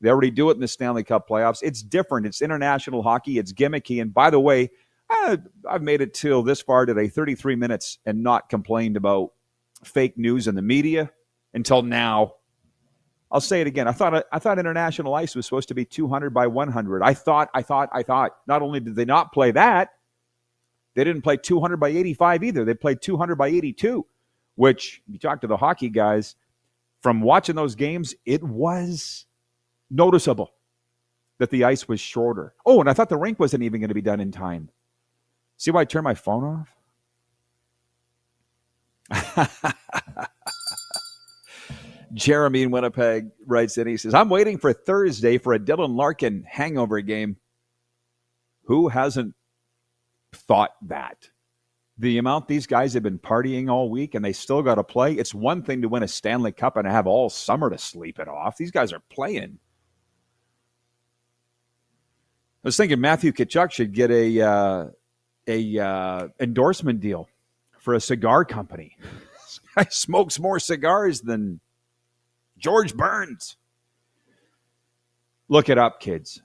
They already do it in the Stanley Cup playoffs. It's different. It's international hockey. It's gimmicky. And by the way, I've made it till this far today, 33 minutes, and not complained about fake news in the media until now. I'll say it again. I thought international ice was supposed to be 200 by 100. I thought. Not only did they not play that, they didn't play 200 by 85 either. They played 200 by 82, which, if you talk to the hockey guys, from watching those games, it was noticeable that the ice was shorter. Oh, and I thought the rink wasn't even going to be done in time. See why I turned my phone off? Jeremy in Winnipeg writes in. He says, I'm waiting for Thursday for a Dylan Larkin hangover game. Who hasn't thought that? The amount these guys have been partying all week and they still got to play. It's one thing to win a Stanley Cup and have all summer to sleep it off. These guys are playing. was thinking Matthew Tkachuk should get a endorsement deal for a cigar company. This guy smokes more cigars than George Burns. Look it up, kids.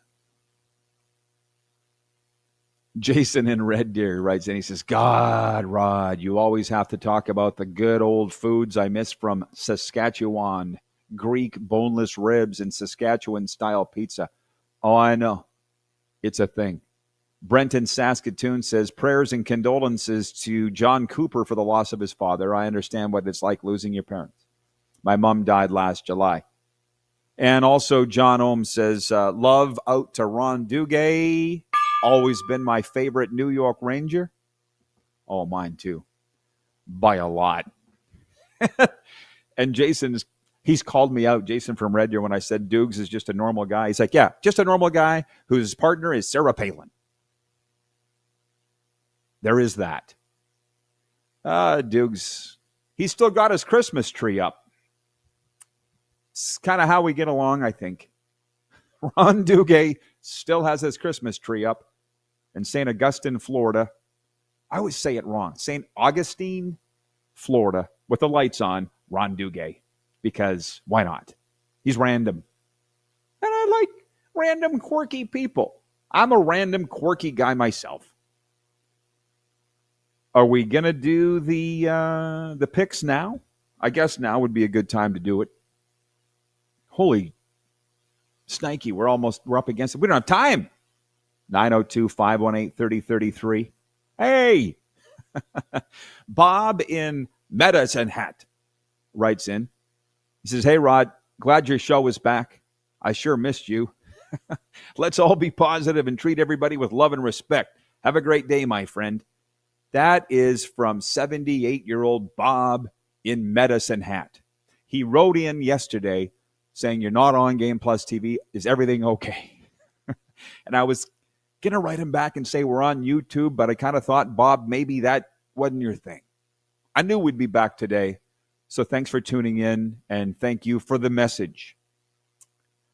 Jason in Red Deer writes in, he says, God, Rod, you always have to talk about the good old foods I miss from Saskatchewan. Greek boneless ribs and Saskatchewan-style pizza. Oh, I know. It's a thing. Brent in Saskatoon says, prayers and condolences to John Cooper for the loss of his father. I understand what it's like losing your parents. My mom died last July. And also John Ohm says, love out to Ron Duguay. Always been my favorite New York Ranger. Oh, mine too. By a lot. And he's called me out, Jason from Red Deer, when I said Dukes is just a normal guy. He's like, yeah, just a normal guy whose partner is Sarah Palin. There is that. Dukes, he's still got his Christmas tree up. It's kind of how we get along, I think. Ron Duguay still has his Christmas tree up in St. Augustine, Florida. I always say it wrong. St. Augustine, Florida, with the lights on, Ron Duguay. Because why not? He's random. And I like random, quirky people. I'm a random, quirky guy myself. Are we going to do the picks now? I guess now would be a good time to do it. Holy Snikey, we're up against it. We don't have time. 902-518-3033. Hey! Bob in Medicine Hat writes in. He says, hey, Rod, glad your show is back. I sure missed you. Let's all be positive and treat everybody with love and respect. Have a great day, my friend. That is from 78-year-old Bob in Medicine Hat. He wrote in yesterday saying, you're not on Game Plus TV. Is everything okay? And I was going to write him back and say we're on YouTube, but I kind of thought, Bob, maybe that wasn't your thing. I knew we'd be back today. So thanks for tuning in, and thank you for the message.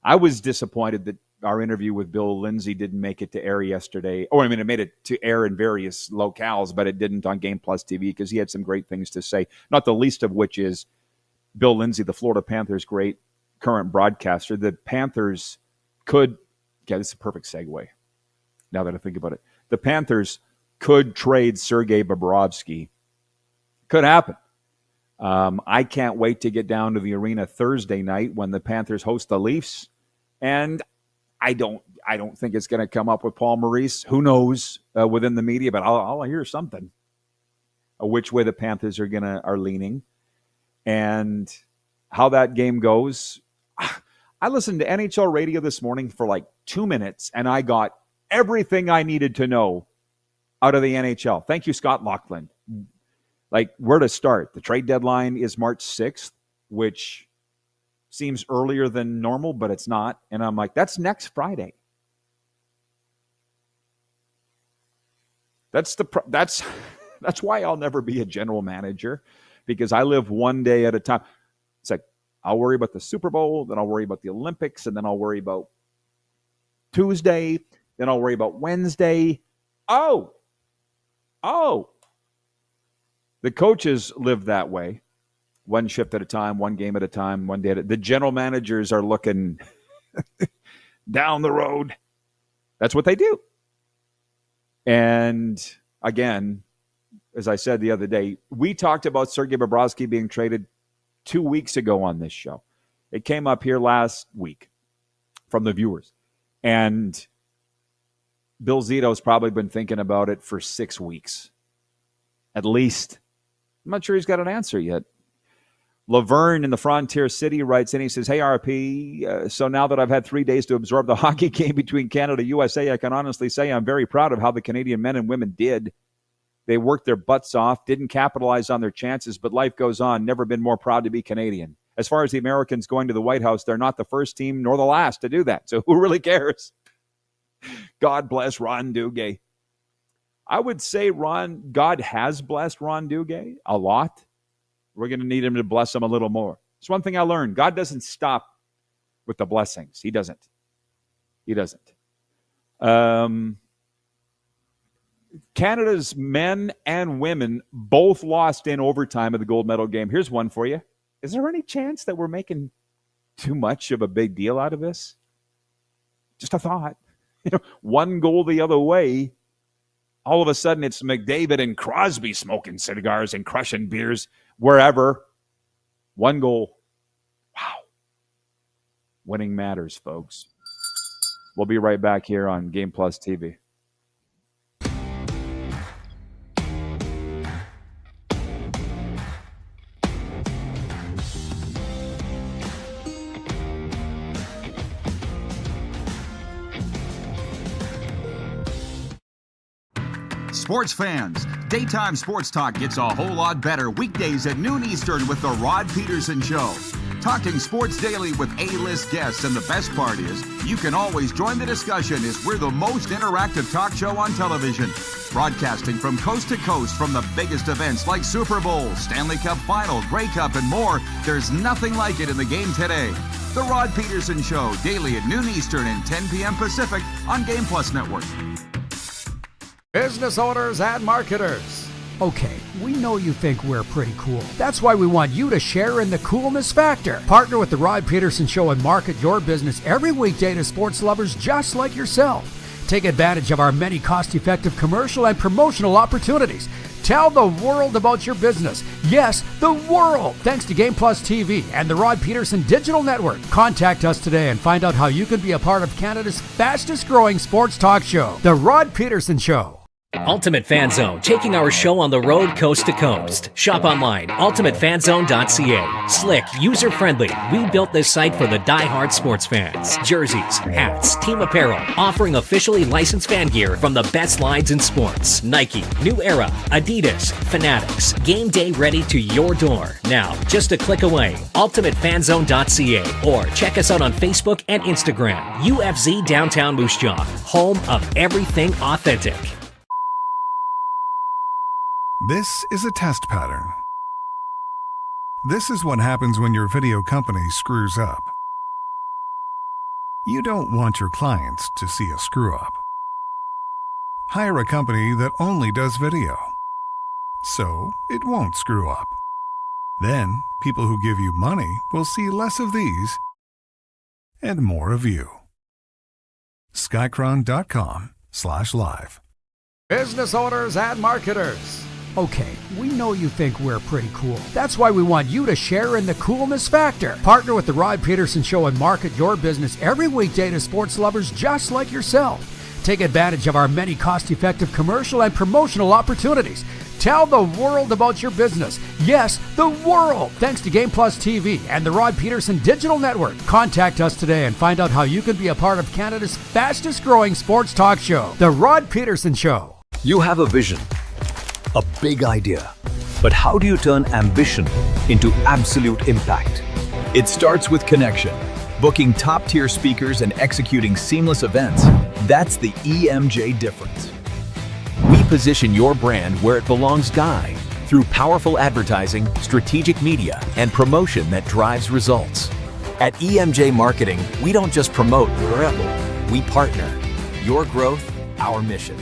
I was disappointed that our interview with Bill Lindsay didn't make it to air yesterday. It made it to air in various locales, but it didn't on Game Plus TV because he had some great things to say, not the least of which is Bill Lindsay, the Florida Panthers' great current broadcaster. The Panthers could, this is a perfect segue now that I think about it. The Panthers could trade Sergei Bobrovsky. Could happen. I can't wait to get down to the arena Thursday night when the Panthers host the Leafs. And I don't think it's going to come up with Paul Maurice. Who knows within the media, but I'll hear something. Which way the Panthers are leaning. And how that game goes. I listened to NHL radio this morning for like 2 minutes, and I got everything I needed to know out of the NHL. Thank you, Scott Laughlin. Like, where to start? The trade deadline is March 6th, which seems earlier than normal, but it's not. And I'm like, that's next Friday. That's why I'll never be a general manager, because I live one day at a time. It's like, I'll worry about the Super Bowl, then I'll worry about the Olympics, and then I'll worry about Tuesday, then I'll worry about Wednesday. Oh! The coaches live that way. One shift at a time, one game at a time, one day at a time. The general managers are looking down the road. That's what they do. And again, as I said the other day, we talked about Sergei Bobrovsky being traded 2 weeks ago on this show. It came up here last week from the viewers. And Bill Zito's probably been thinking about it for 6 weeks. At least. I'm not sure he's got an answer yet. Laverne in the Frontier City writes in. He says, hey, RP, so now that I've had 3 days to absorb the hockey game between Canada and USA, I can honestly say I'm very proud of how the Canadian men and women did. They worked their butts off, didn't capitalize on their chances, but life goes on. Never been more proud to be Canadian. As far as the Americans going to the White House, they're not the first team nor the last to do that. So who really cares? God bless Ron Duguay. I would say God has blessed Ron Duguay a lot. We're going to need him to bless him a little more. It's one thing I learned. God doesn't stop with the blessings. He doesn't. Canada's men and women both lost in overtime of the gold medal game. Here's one for you. Is there any chance that we're making too much of a big deal out of this? Just a thought. One goal the other way. All of a sudden, it's McDavid and Crosby smoking cigars and crushing beers wherever. One goal. Wow. Winning matters, folks. We'll be right back here on Game Plus TV. Sports fans, daytime sports talk gets a whole lot better weekdays at noon Eastern with the Rod Pedersen Show. Talking sports daily with A-list guests, and the best part is you can always join the discussion as we're the most interactive talk show on television. Broadcasting from coast to coast from the biggest events like Super Bowl, Stanley Cup Final, Grey Cup, and more. There's nothing like it in the game today. The Rod Pedersen Show, daily at noon Eastern and 10 p.m. Pacific on Game Plus Network. Business owners and marketers. Okay, we know you think we're pretty cool. That's why we want you to share in the coolness factor. Partner with the Rod Pedersen Show and market your business every weekday to sports lovers just like yourself. Take advantage of our many cost-effective commercial and promotional opportunities. Tell the world about your business. Yes, the world. Thanks to Game Plus TV and the Rod Pedersen Digital Network. Contact us today and find out how you can be a part of Canada's fastest growing sports talk show, The Rod Pedersen Show. Ultimate Fan Zone, taking our show on the road coast to coast. Shop online, ultimatefanzone.ca. Slick, user-friendly. We built this site for the die-hard sports fans. Jerseys, hats, team apparel, offering officially licensed fan gear from the best lines in sports. Nike, New Era, Adidas, Fanatics. Game day ready to your door. Now, just a click away, ultimatefanzone.ca, or check us out on Facebook and Instagram. UFZ Downtown Moose Jaw, home of everything authentic. This is a test pattern. This is what happens when your video company screws up. You don't want your clients to see a screw up. Hire a company that only does video, so it won't screw up. Then, people who give you money will see less of these and more of you. Skycron.com/live. Business owners and marketers. Okay, we know you think we're pretty cool. That's why we want you to share in the coolness factor. Partner with the Rod Pedersen Show and market your business every weekday to sports lovers just like yourself. Take advantage of our many cost-effective commercial and promotional opportunities. Tell the world about your business. Yes, the world. Thanks to Game Plus TV and the Rod Pedersen Digital Network. Contact us today and find out how you can be a part of Canada's fastest growing sports talk show, The Rod Pedersen Show. You have a vision, a big idea, but how do you turn ambition into absolute impact? It starts with connection. Booking top-tier speakers and executing seamless events, that's the EMJ difference. We position your brand where it belongs, Guy, through powerful advertising, strategic media, and promotion that drives results. At EMJ Marketing, we don't just promote, we partner. Your growth, our mission.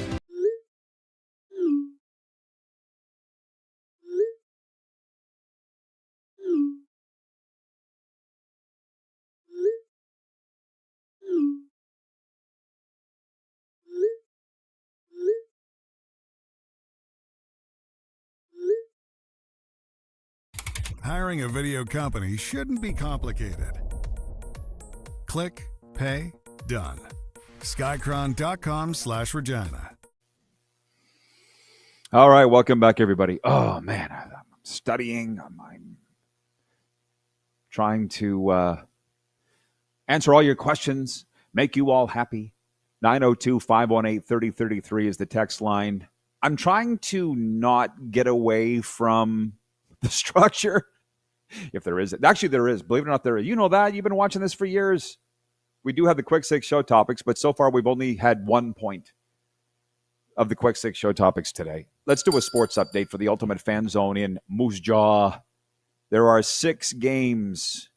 Hiring a video company shouldn't be complicated. Click, pay, done. Skycron.com/Regina. All right, welcome back, everybody. Oh, man, I'm studying. I'm trying to answer all your questions, make you all happy. 902-518-3033 is the text line. I'm trying to not get away from the structure, if there is. Actually, there is. Believe it or not, there is. You know that. You've been watching this for years. We do have the Quick Six show topics, but so far we've only had 1 point of the Quick Six show topics today. Let's do a sports update for the Ultimate Fan Zone in Moose Jaw. There are 6 games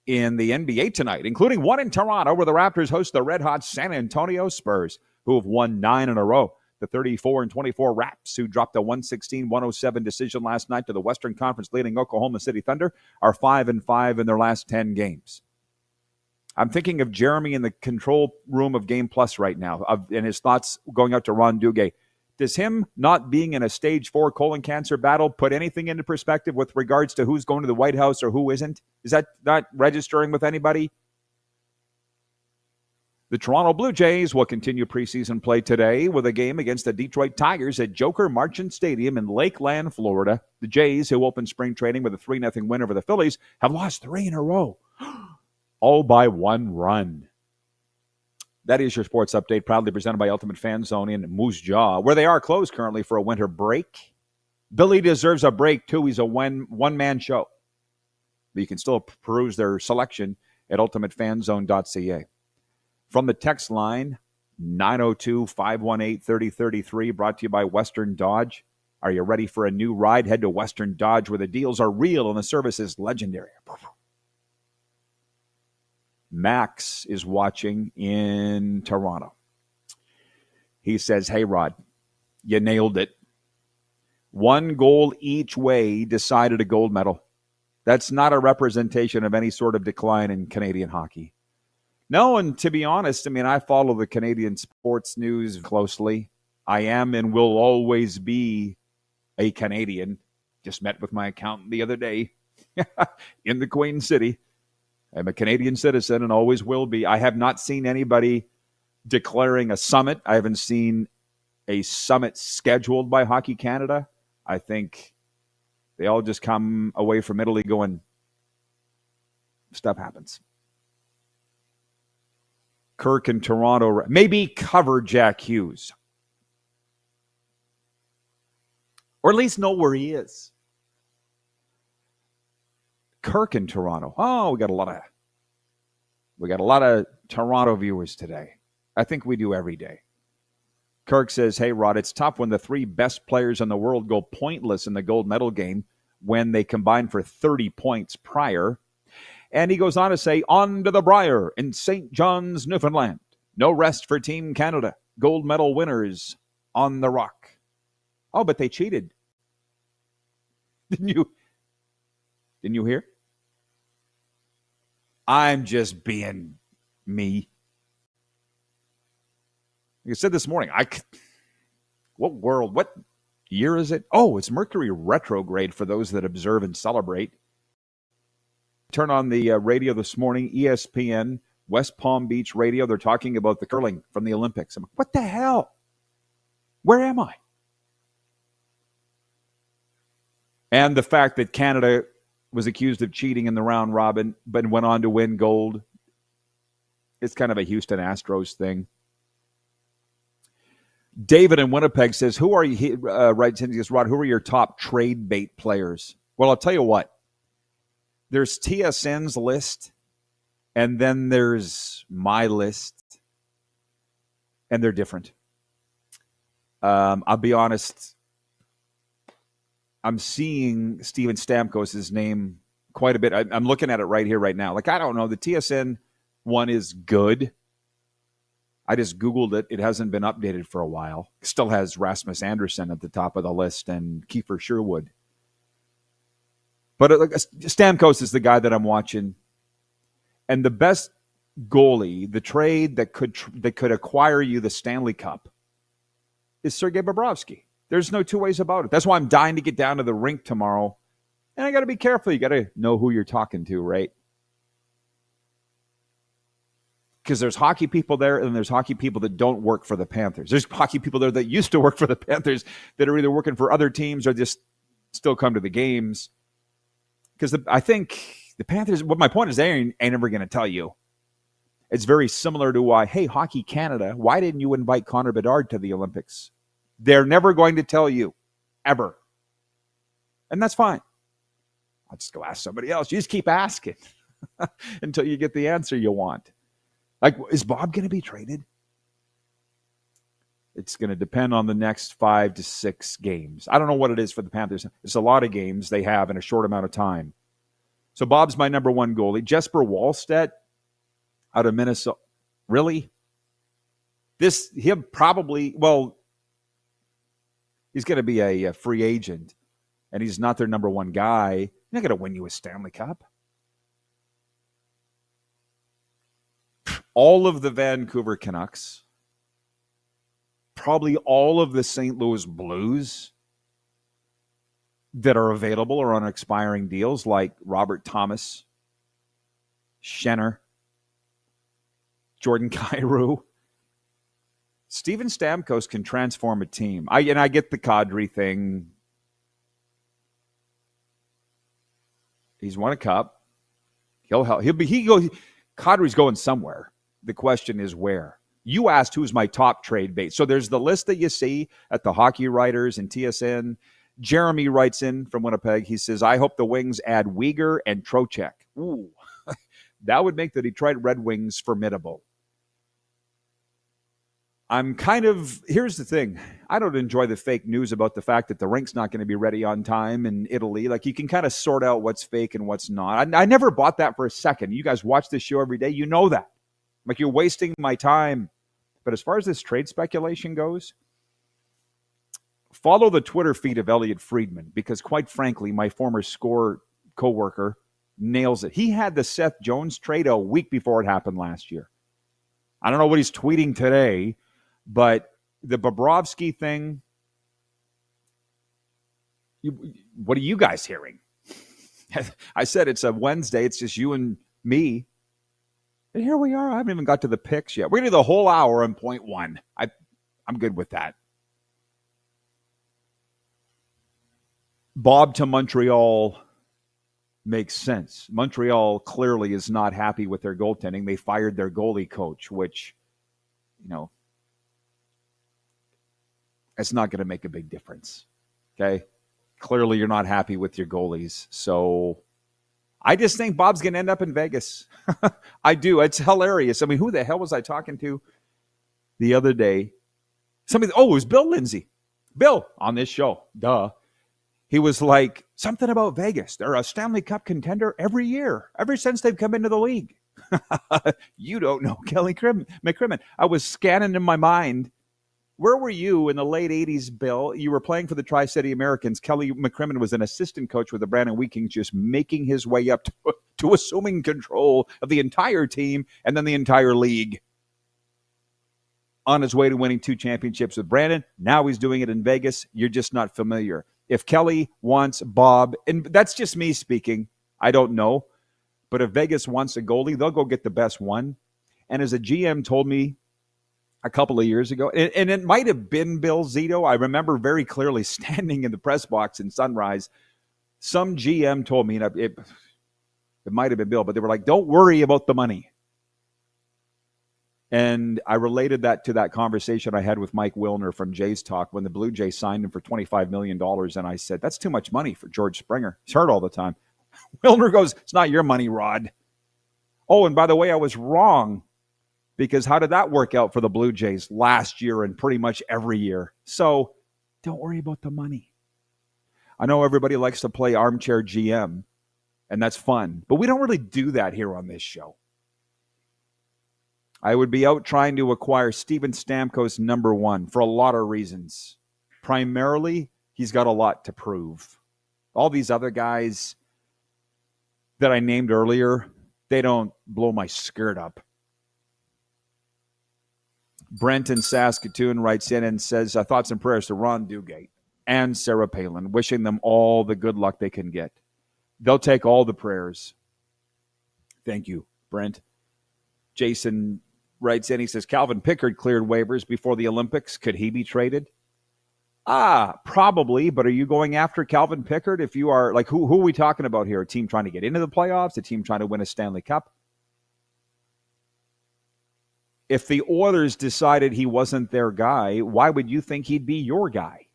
in the NBA tonight, including one in Toronto where the Raptors host the red-hot San Antonio Spurs, who have won 9 in a row. The 34-24 Raps, who dropped a 116-107 decision last night to the Western Conference leading Oklahoma City Thunder, are 5-5 in their last 10 games. I'm thinking of Jeremy in the control room of Game Plus right now, and his thoughts going out to Ron Duguay. Does him not being in a stage 4 colon cancer battle put anything into perspective with regards to who's going to the White House or who isn't? Is that not registering with anybody? The Toronto Blue Jays will continue preseason play today with a game against the Detroit Tigers at Joker Marchant Stadium in Lakeland, Florida. The Jays, who opened spring training with a 3-0 win over the Phillies, have lost 3 in a row, all by 1 run. That is your sports update, proudly presented by Ultimate Fan Zone in Moose Jaw, where they are closed currently for a winter break. Billy deserves a break, too. He's a one-man show. But you can still peruse their selection at ultimatefanzone.ca. From the text line, 902-518-3033, brought to you by Western Dodge. Are you ready for a new ride? Head to Western Dodge, where the deals are real and the service is legendary. Max is watching in Toronto. He says, hey, Rod, you nailed it. 1 goal each way decided a gold medal. That's not a representation of any sort of decline in Canadian hockey. No, and to be honest, I mean, I follow the Canadian sports news closely. I am and will always be a Canadian. Just met with my accountant the other day in the Queen City. I'm a Canadian citizen and always will be. I have not seen anybody declaring a summit. I haven't seen a summit scheduled by Hockey Canada. I think they all just come away from Italy going, stuff happens. Kirk in Toronto, maybe cover Jack Hughes. Or at least know where he is. Kirk in Toronto. Oh, we got a lot of Toronto viewers today. I think we do every day. Kirk says, hey, Rod, it's tough when the 3 best players in the world go pointless in the gold medal game when they combine for 30 points prior. And he goes on to say, on to the Briar in St. John's, Newfoundland. No rest for Team Canada. Gold medal winners on the rock. Oh, but they cheated. Didn't you hear? I'm just being me. Like I said this morning, what year is it? Oh, it's Mercury retrograde for those that observe and celebrate. Turn on the radio this morning, ESPN, West Palm Beach radio. They're talking about the curling from the Olympics. I'm like, what the hell? Where am I? And the fact that Canada was accused of cheating in the round robin, but went on to win gold. It's kind of a Houston Astros thing. David in Winnipeg says, who are you, Rod, who are your top trade bait players? Well, I'll tell you what. There's TSN's list, and then there's my list, and they're different. I'll be honest. I'm seeing Steven Stamkos' name quite a bit. I'm looking at it right here, right now. Like, I don't know. The TSN one is good. I just Googled it. It hasn't been updated for a while. Still has Rasmus Andersson at the top of the list and Kiefer Sherwood. But Stamkos is the guy that I'm watching. And the best goalie, the trade that could acquire you the Stanley Cup, is Sergei Bobrovsky. There's no two ways about it. That's why I'm dying to get down to the rink tomorrow. And I got to be careful. You got to know who you're talking to, right? Because there's hockey people there, and there's hockey people that don't work for the Panthers. There's hockey people there that used to work for the Panthers that are either working for other teams or just still come to the games. Because I think the Panthers, what my point is, they ain't ever going to tell you. It's very similar to why, hey, Hockey Canada, why didn't you invite Connor Bedard to the Olympics? They're never going to tell you, ever. And that's fine. I'll just go ask somebody else. You just keep asking until you get the answer you want. Like, is Bob going to be traded? It's going to depend on the next 5 to 6 games. I don't know what it is for the Panthers. It's a lot of games they have in a short amount of time. So Bob's my number one goalie. Jesper Wallstedt out of Minnesota. Really? He'll probably, well, he's going to be a free agent, and he's not their number one guy. He's not going to win you a Stanley Cup. All of the Vancouver Canucks, probably all of the St. Louis Blues that are available or on expiring deals, like Robert Thomas, Schenner, Jordan Kyrou. Steven Stamkos can transform a team. I get the Kadri thing. He's won a cup. Kadri's going somewhere. The question is where. You asked who's my top trade bait. So there's the list that you see at the Hockey Writers and TSN. Jeremy writes in from Winnipeg. He says, I hope the Wings add Uyghur and Trocheck. Ooh, that would make the Detroit Red Wings formidable. Here's the thing. I don't enjoy the fake news about the fact that the rink's not going to be ready on time in Italy. Like, you can kind of sort out what's fake and what's not. I never bought that for a second. You guys watch this show every day. You know that. Like, you're wasting my time. But as far as this trade speculation goes, follow the Twitter feed of Elliot Friedman, because quite frankly, my former Score coworker nails it. He had the Seth Jones trade a week before it happened last year. I don't know what he's tweeting today, but the Bobrovsky thing, what are you guys hearing? I said it's a Wednesday. It's just you and me. And here we are. I haven't even got to the picks yet. We're going to do the whole hour in point one. I'm good with that. Bob to Montreal makes sense. Montreal clearly is not happy with their goaltending. They fired their goalie coach, which, it's not going to make a big difference. Okay? Clearly you're not happy with your goalies. So I just think Bob's going to end up in Vegas. I do. It's hilarious. I mean, who the hell was I talking to the other day? It was Bill Lindsay. Bill on this show. Duh. He was like, something about Vegas. They're a Stanley Cup contender every year, ever since they've come into the league. You don't know Kelly McCrimmon. I was scanning in my mind. Where were you in the late 80s, Bill? You were playing for the Tri-City Americans. Kelly McCrimmon was an assistant coach with the Brandon Wheat just making his way up to assuming control of the entire team and then the entire league. On his way to winning 2 championships with Brandon. Now he's doing it in Vegas. You're just not familiar. If Kelly wants Bob, and that's just me speaking, I don't know. But if Vegas wants a goalie, they'll go get the best one. And as a GM told me a couple of years ago, and it might have been Bill Zito. I remember very clearly standing in the press box in Sunrise. Some GM told me, and it might have been Bill, but they were like, don't worry about the money. And I related that to that conversation I had with Mike Wilner from Jays Talk when the Blue Jays signed him for $25 million. And I said, that's too much money for George Springer. He's hurt all the time. Wilner goes, it's not your money, Rod. Oh, and by the way, I was wrong, because how did that work out for the Blue Jays last year and pretty much every year? So don't worry about the money. I know everybody likes to play armchair GM, and that's fun, but we don't really do that here on this show. I would be out trying to acquire Steven Stamkos number 1 for a lot of reasons. Primarily, he's got a lot to prove. All these other guys that I named earlier, they don't blow my skirt up. Brent in Saskatoon writes in and says, thoughts and prayers to Ron Dugate and Sarah Palin, wishing them all the good luck they can get. They'll take all the prayers. Thank you, Brent. Jason writes in, he says, Calvin Pickard cleared waivers before the Olympics. Could he be traded? Probably, but are you going after Calvin Pickard? If you are, like, who are we talking about here? A team trying to get into the playoffs? A team trying to win a Stanley Cup? If the Oilers decided he wasn't their guy, why would you think he'd be your guy?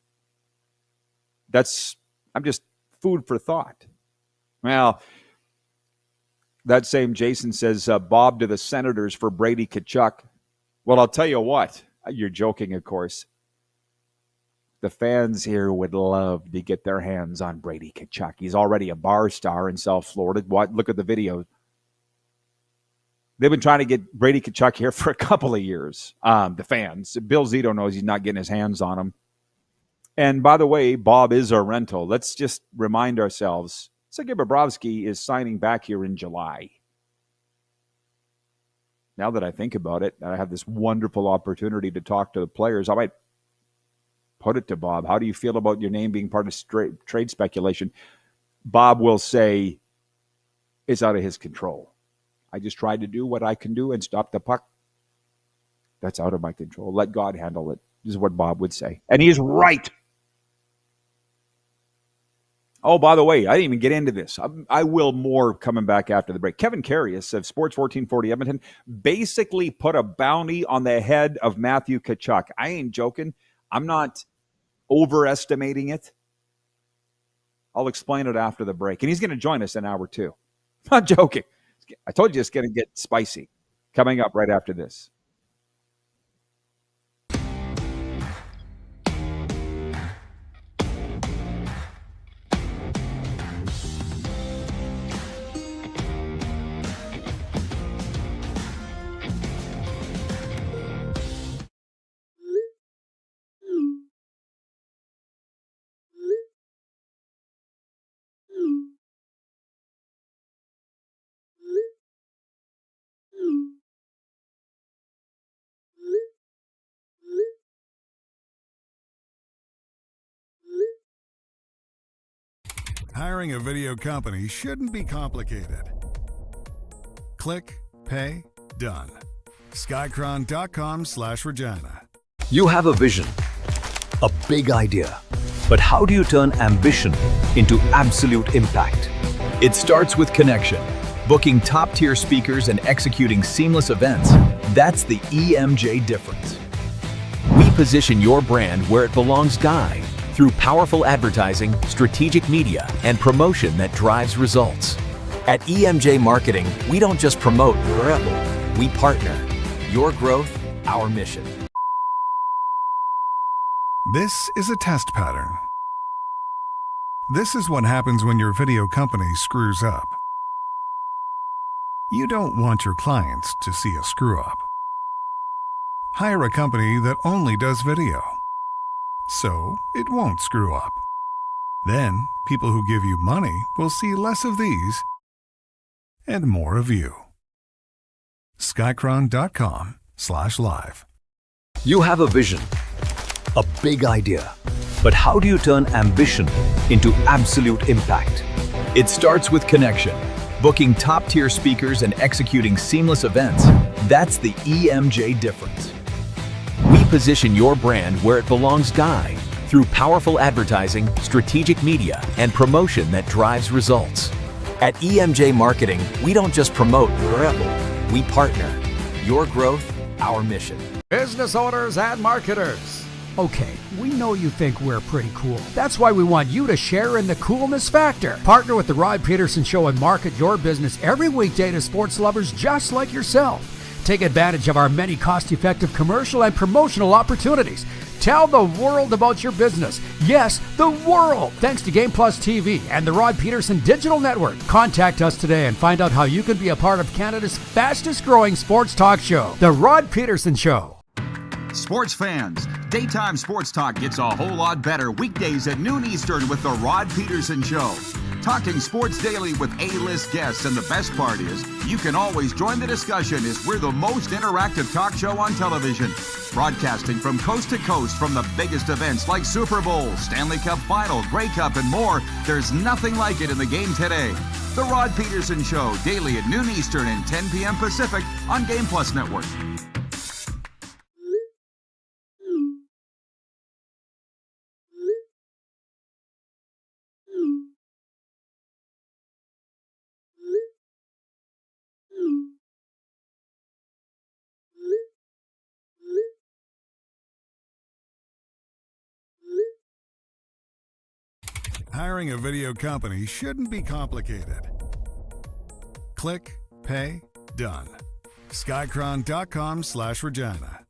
I'm just food for thought. Well, that same Jason says, Bob to the Senators for Brady Tkachuk. Well, I'll tell you what. You're joking, of course. The fans here would love to get their hands on Brady Tkachuk. He's already a bar star in South Florida. Look at the video. They've been trying to get Brady Tkachuk here for a couple of years, the fans. Bill Zito knows he's not getting his hands on him. And by the way, Bob is a rental. Let's just remind ourselves, Sergei Bobrovsky is signing back here in July. Now that I think about it, I have this wonderful opportunity to talk to the players. I might put it to Bob. How do you feel about your name being part of trade speculation? Bob will say it's out of his control. I just tried to do what I can do and stop the puck. That's out of my control. Let God handle it, is what Bob would say. And he's right. Oh, by the way, I didn't even get into this. I will more coming back after the break. Kevin Karius of Sports 1440 Edmonton basically put a bounty on the head of Matthew Tkachuk. I ain't joking. I'm not overestimating it. I'll explain it after the break. And he's going to join us in hour 2. I'm not joking. I told you it's going to get spicy. Coming up right after this. Hiring a video company shouldn't be complicated. Click, pay, done. Skycron.com/Regina. You have a vision, a big idea, but how do you turn ambition into absolute impact? It starts with connection. Booking top-tier speakers and executing seamless events, that's the EMJ difference. We position your brand where it belongs, Guy, through powerful advertising, strategic media, and promotion that drives results. At EMJ Marketing, we don't just promote, we partner. Your growth, our mission. This is a test pattern. This is what happens when your video company screws up. You don't want your clients to see a screw-up. Hire a company that only does video, so it won't screw up. Then, people who give you money will see less of these and more of you. Skycron.com/live. You have a vision, a big idea, but how do you turn ambition into absolute impact? It starts with connection. Booking top-tier speakers and executing seamless events, that's the EMJ difference. We position your brand where it belongs, Guy, through powerful advertising, strategic media, and promotion that drives results. At EMJ Marketing, we don't just promote, we partner. Your growth, our mission. Business owners and marketers. Okay, we know you think we're pretty cool. That's why we want you to share in the coolness factor. Partner with the Rod Pedersen Show and market your business every weekday to sports lovers just like yourself. Take advantage of our many cost-effective commercial and promotional opportunities. Tell the world about your business. Yes, the world. Thanks to Game Plus TV and the Rod Pedersen Digital Network. Contact us today and find out how you can be a part of Canada's fastest-growing sports talk show, The Rod Pedersen Show. Sports fans, daytime sports talk gets a whole lot better weekdays at noon Eastern with the Rod Pedersen Show. Talking sports daily with A-list guests, and the best part is, you can always join the discussion as we're the most interactive talk show on television. Broadcasting from coast to coast from the biggest events like Super Bowl, Stanley Cup Final, Grey Cup, and more. There's nothing like it in the game today. The Rod Pedersen Show, daily at noon Eastern and 10 p.m. Pacific on Game Plus Network. Hiring a video company shouldn't be complicated. Click, pay, done. Skycron.com/Regina.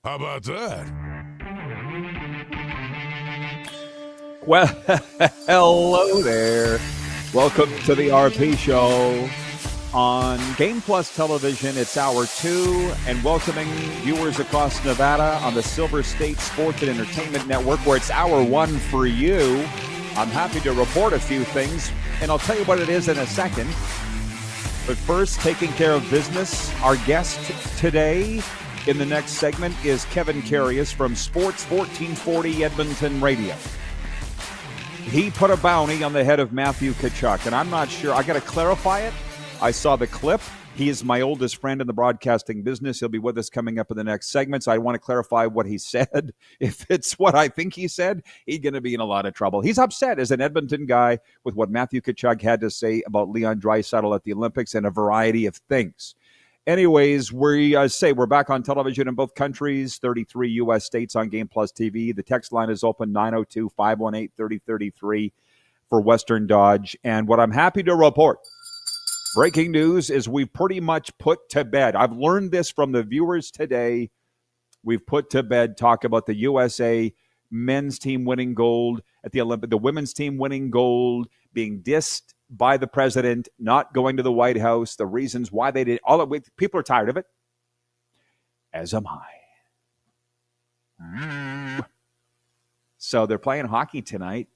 How about that? Well, hello there. Welcome to the RP Show on Game Plus Television. It's Hour 2, and welcoming viewers across Nevada on the Silver State Sports and Entertainment Network, where it's Hour 1 for you. I'm happy to report a few things, and I'll tell you what it is in a second. But first, taking care of business, our guest today in the next segment is Kevin Karius from Sports 1440 Edmonton Radio. He put a bounty on the head of Matthew Tkachuk, and I'm not sure. I got to clarify it. I saw the clip. He is my oldest friend in the broadcasting business. He'll be with us coming up in the next segment, so I want to clarify what he said. If it's what I think he said, he's going to be in a lot of trouble. He's upset as an Edmonton guy with what Matthew Tkachuk had to say about Leon Draisaitl at the Olympics and a variety of things. Anyways, we're back on television in both countries, 33 U.S. states on Game Plus TV. The text line is open, 902-518-3033 for Western Dodge. And what I'm happy to report, breaking news, is we've pretty much put to bed. I've learned this from the viewers today. We've put to bed talk about the USA men's team winning gold at the Olympics, the women's team winning gold, being dissed by the president, not going to the White House, the reasons why they did all of it. People are tired of it, as am I. So they're playing hockey tonight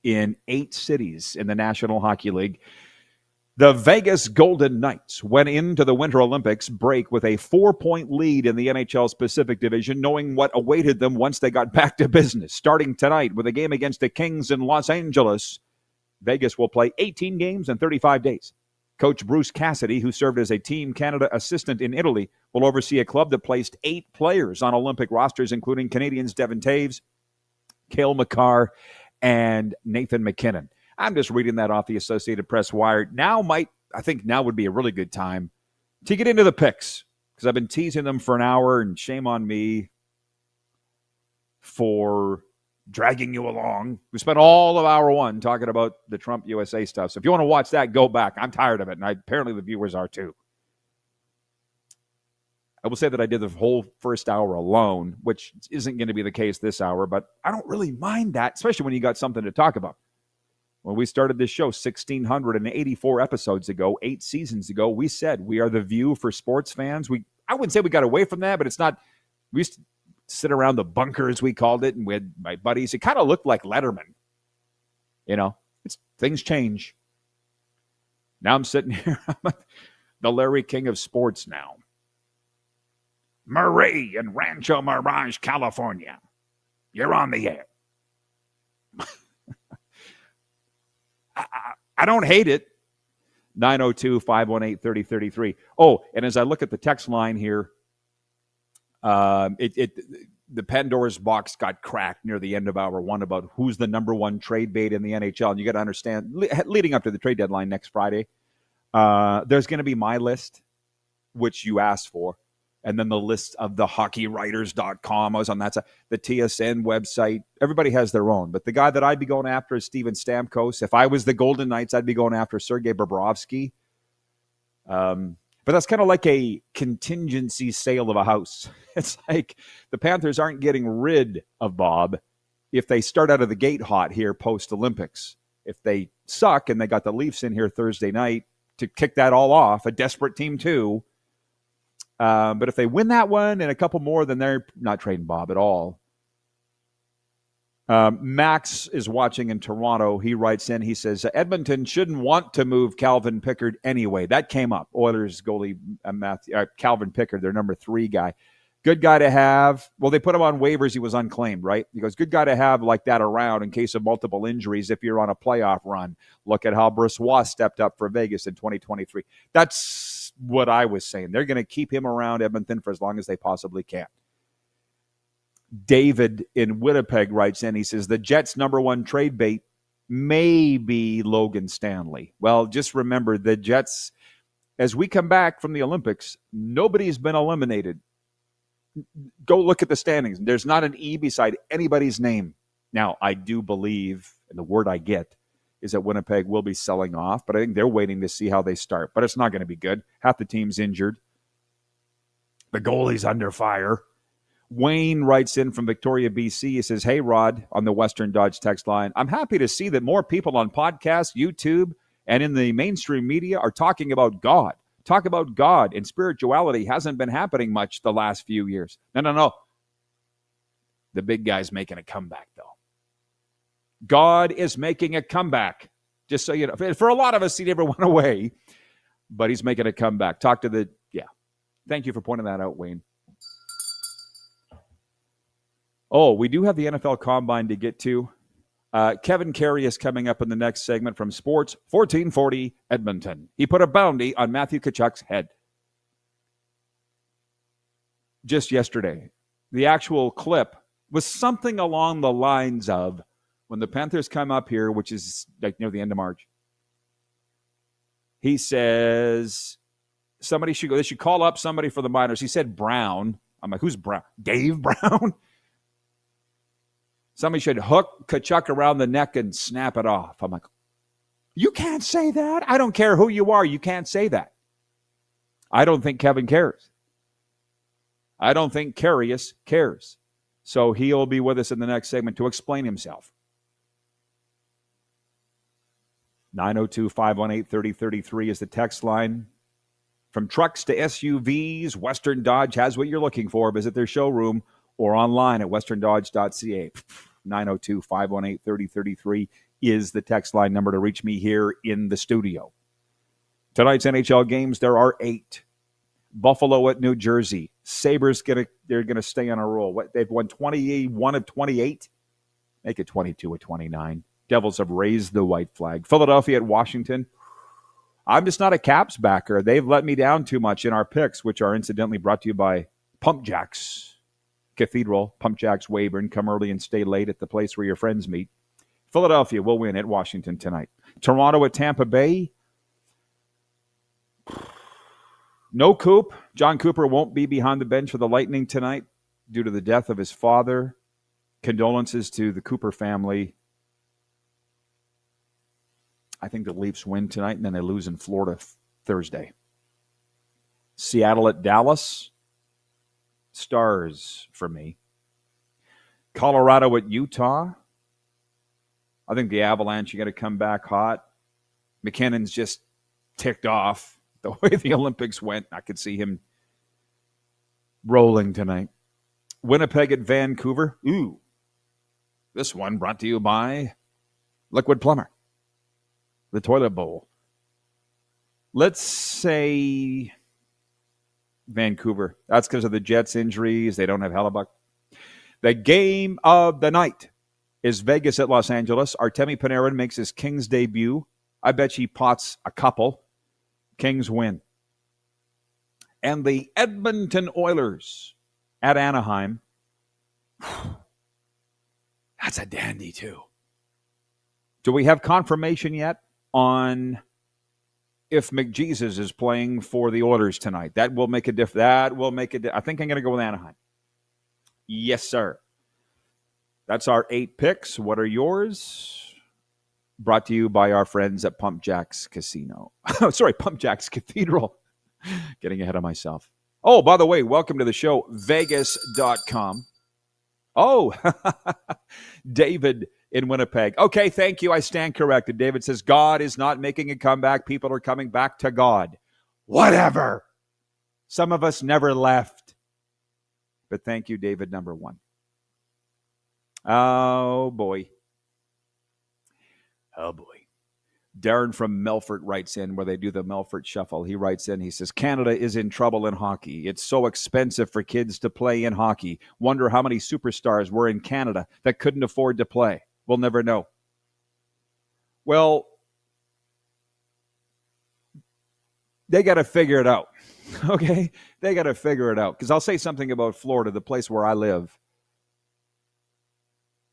in 8 cities in the National Hockey League. The Vegas Golden Knights went into the Winter Olympics break with a 4-point lead in the NHL's Pacific Division, knowing what awaited them once they got back to business. Starting tonight with a game against the Kings in Los Angeles, Vegas will play 18 games in 35 days. Coach Bruce Cassidy, who served as a Team Canada assistant in Italy, will oversee a club that placed 8 players on Olympic rosters, including Canadians Devon Taves, Cale Makar, and Nathan McKinnon. I'm just reading that off the Associated Press wire. I think now would be a really good time to get into the picks, because I've been teasing them for an hour, and shame on me for dragging you along. We spent all of Hour 1 talking about the Trump USA stuff. So if you want to watch that, go back. I'm tired of it, and apparently the viewers are too. I will say that I did the whole first hour alone, which isn't going to be the case this hour, but I don't really mind that, especially when you got something to talk about. When we started this show 1,684 episodes ago, 8 seasons ago, we said we are the view for sports fans. I wouldn't say we got away from that, but it's not. We used to sit around the bunker, as we called it, and we had my buddies. It kind of looked like Letterman. You know, things change. Now I'm sitting here, I'm the Larry King of sports now. Marie in Rancho Mirage, California. You're on the air. I don't hate it. 902-518-3033. Oh, and as I look at the text line here, the Pandora's box got cracked near the end of Hour 1 about who's the number one trade bait in the NHL. And you got to understand, leading up to the trade deadline next Friday, there's going to be my list, which you asked for, and then the list of the hockeywriters.com. I was on that side, the TSN website. Everybody has their own. But the guy that I'd be going after is Steven Stamkos. If I was the Golden Knights, I'd be going after Sergei Bobrovsky. But that's kind of like a contingency sale of a house. It's like the Panthers aren't getting rid of Bob if they start out of the gate hot here post-Olympics. If they suck and they got the Leafs in here Thursday night to kick that all off, a desperate team too. But if they win that one and a couple more, then they're not trading Bob at all. Max is watching in Toronto. He writes in, he says, Edmonton shouldn't want to move Calvin Pickard anyway. That came up. Oilers goalie Calvin Pickard, their number 3 guy. Good guy to have. Well, they put him on waivers. He was unclaimed, right? He goes, good guy to have like that around in case of multiple injuries if you're on a playoff run. Look at how Brossoit stepped up for Vegas in 2023. That's what I was saying. They're going to keep him around Edmonton for as long as they possibly can. David in Winnipeg writes in, he says, the Jets' number 1 trade bait may be Logan Stanley. Well, just remember, the Jets, as we come back from the Olympics, nobody's been eliminated. Go look at the standings. There's not an E beside anybody's name. Now, I do believe, and the word I get, is that Winnipeg will be selling off, but I think they're waiting to see how they start. But it's not going to be good. Half the team's injured. The goalie's under fire. Wayne writes in from Victoria, BC. He says, hey, Rod, on the Western Dodge text line, I'm happy to see that more people on podcasts, YouTube, and in the mainstream media are talking about God. Talk about God and spirituality hasn't been happening much the last few years. No. The big guy's making a comeback, though. God is making a comeback. Just so you know. For a lot of us, he never went away, but he's making a comeback. Thank you for pointing that out, Wayne. Oh, we do have the NFL Combine to get to. Kevin Karius coming up in the next segment from Sports 1440 Edmonton. He put a bounty on Matthew Tkachuk's head. Just yesterday. The actual clip was something along the lines of, when the Panthers come up here, which is like near the end of March, he says they should call up somebody for the minors. He said Brown. I'm like, who's Brown? Dave Brown? Somebody should hook Tkachuk around the neck and snap it off. I'm like, you can't say that. I don't care who you are. You can't say that. I don't think Kevin cares. I don't think Karius cares. So he'll be with us in the next segment to explain himself. 902-518-3033 is the text line. From trucks to SUVs, Western Dodge has what you're looking for. Visit their showroom or online at westerndodge.ca. 902-518-3033 is the text line number to reach me here in the studio. Tonight's NHL games, there are 8. Buffalo at New Jersey. Sabres, they're going to stay on a roll. They've won 21 of 28. Make it 22 of 29. Devils have raised the white flag. Philadelphia at Washington. I'm just not a Caps backer. They've let me down too much in our picks, which are incidentally brought to you by Pump Jacks Cathedral. Pump Jacks Weyburn. Come early and stay late at the place where your friends meet. Philadelphia will win at Washington tonight. Toronto at Tampa Bay. No Coop. John Cooper won't be behind the bench for the Lightning tonight due to the death of his father. Condolences to the Cooper family. I think the Leafs win tonight, and then they lose in Florida Thursday. Seattle at Dallas. Stars for me. Colorado at Utah. I think the Avalanche, you got to come back hot. McKinnon's just ticked off the way the Olympics went. I could see him rolling tonight. Winnipeg at Vancouver. Ooh. This one brought to you by Liquid Plumber. The toilet bowl. Let's say Vancouver. That's because of the Jets' injuries. They don't have Hellebuck. The game of the night is Vegas at Los Angeles. Artemi Panarin makes his Kings debut. I bet he pots a couple. Kings win. And the Edmonton Oilers at Anaheim. That's a dandy, too. Do we have confirmation yet on if McJesus is playing for the Oilers tonight? That will make a difference. I think I'm going to go with Anaheim. Yes, sir. That's our 8 picks. What are yours? Brought to you by our friends at Pump Jacks Casino. Pump Jacks Cathedral. Getting ahead of myself. Oh, by the way, welcome to the show, Vegas.com. Oh, David in Winnipeg. Okay, thank you. I stand corrected. David says, God is not making a comeback. People are coming back to God. Whatever. Some of us never left. But thank you, David, number 1. Oh, boy. Oh, boy. Darren from Melfort writes in, where they do the Melfort Shuffle. He writes in, he says, Canada is in trouble in hockey. It's so expensive for kids to play in hockey. Wonder how many superstars were in Canada that couldn't afford to play. We'll never know. Well, they got to figure it out. Okay? They got to figure it out. Because I'll say something about Florida, the place where I live.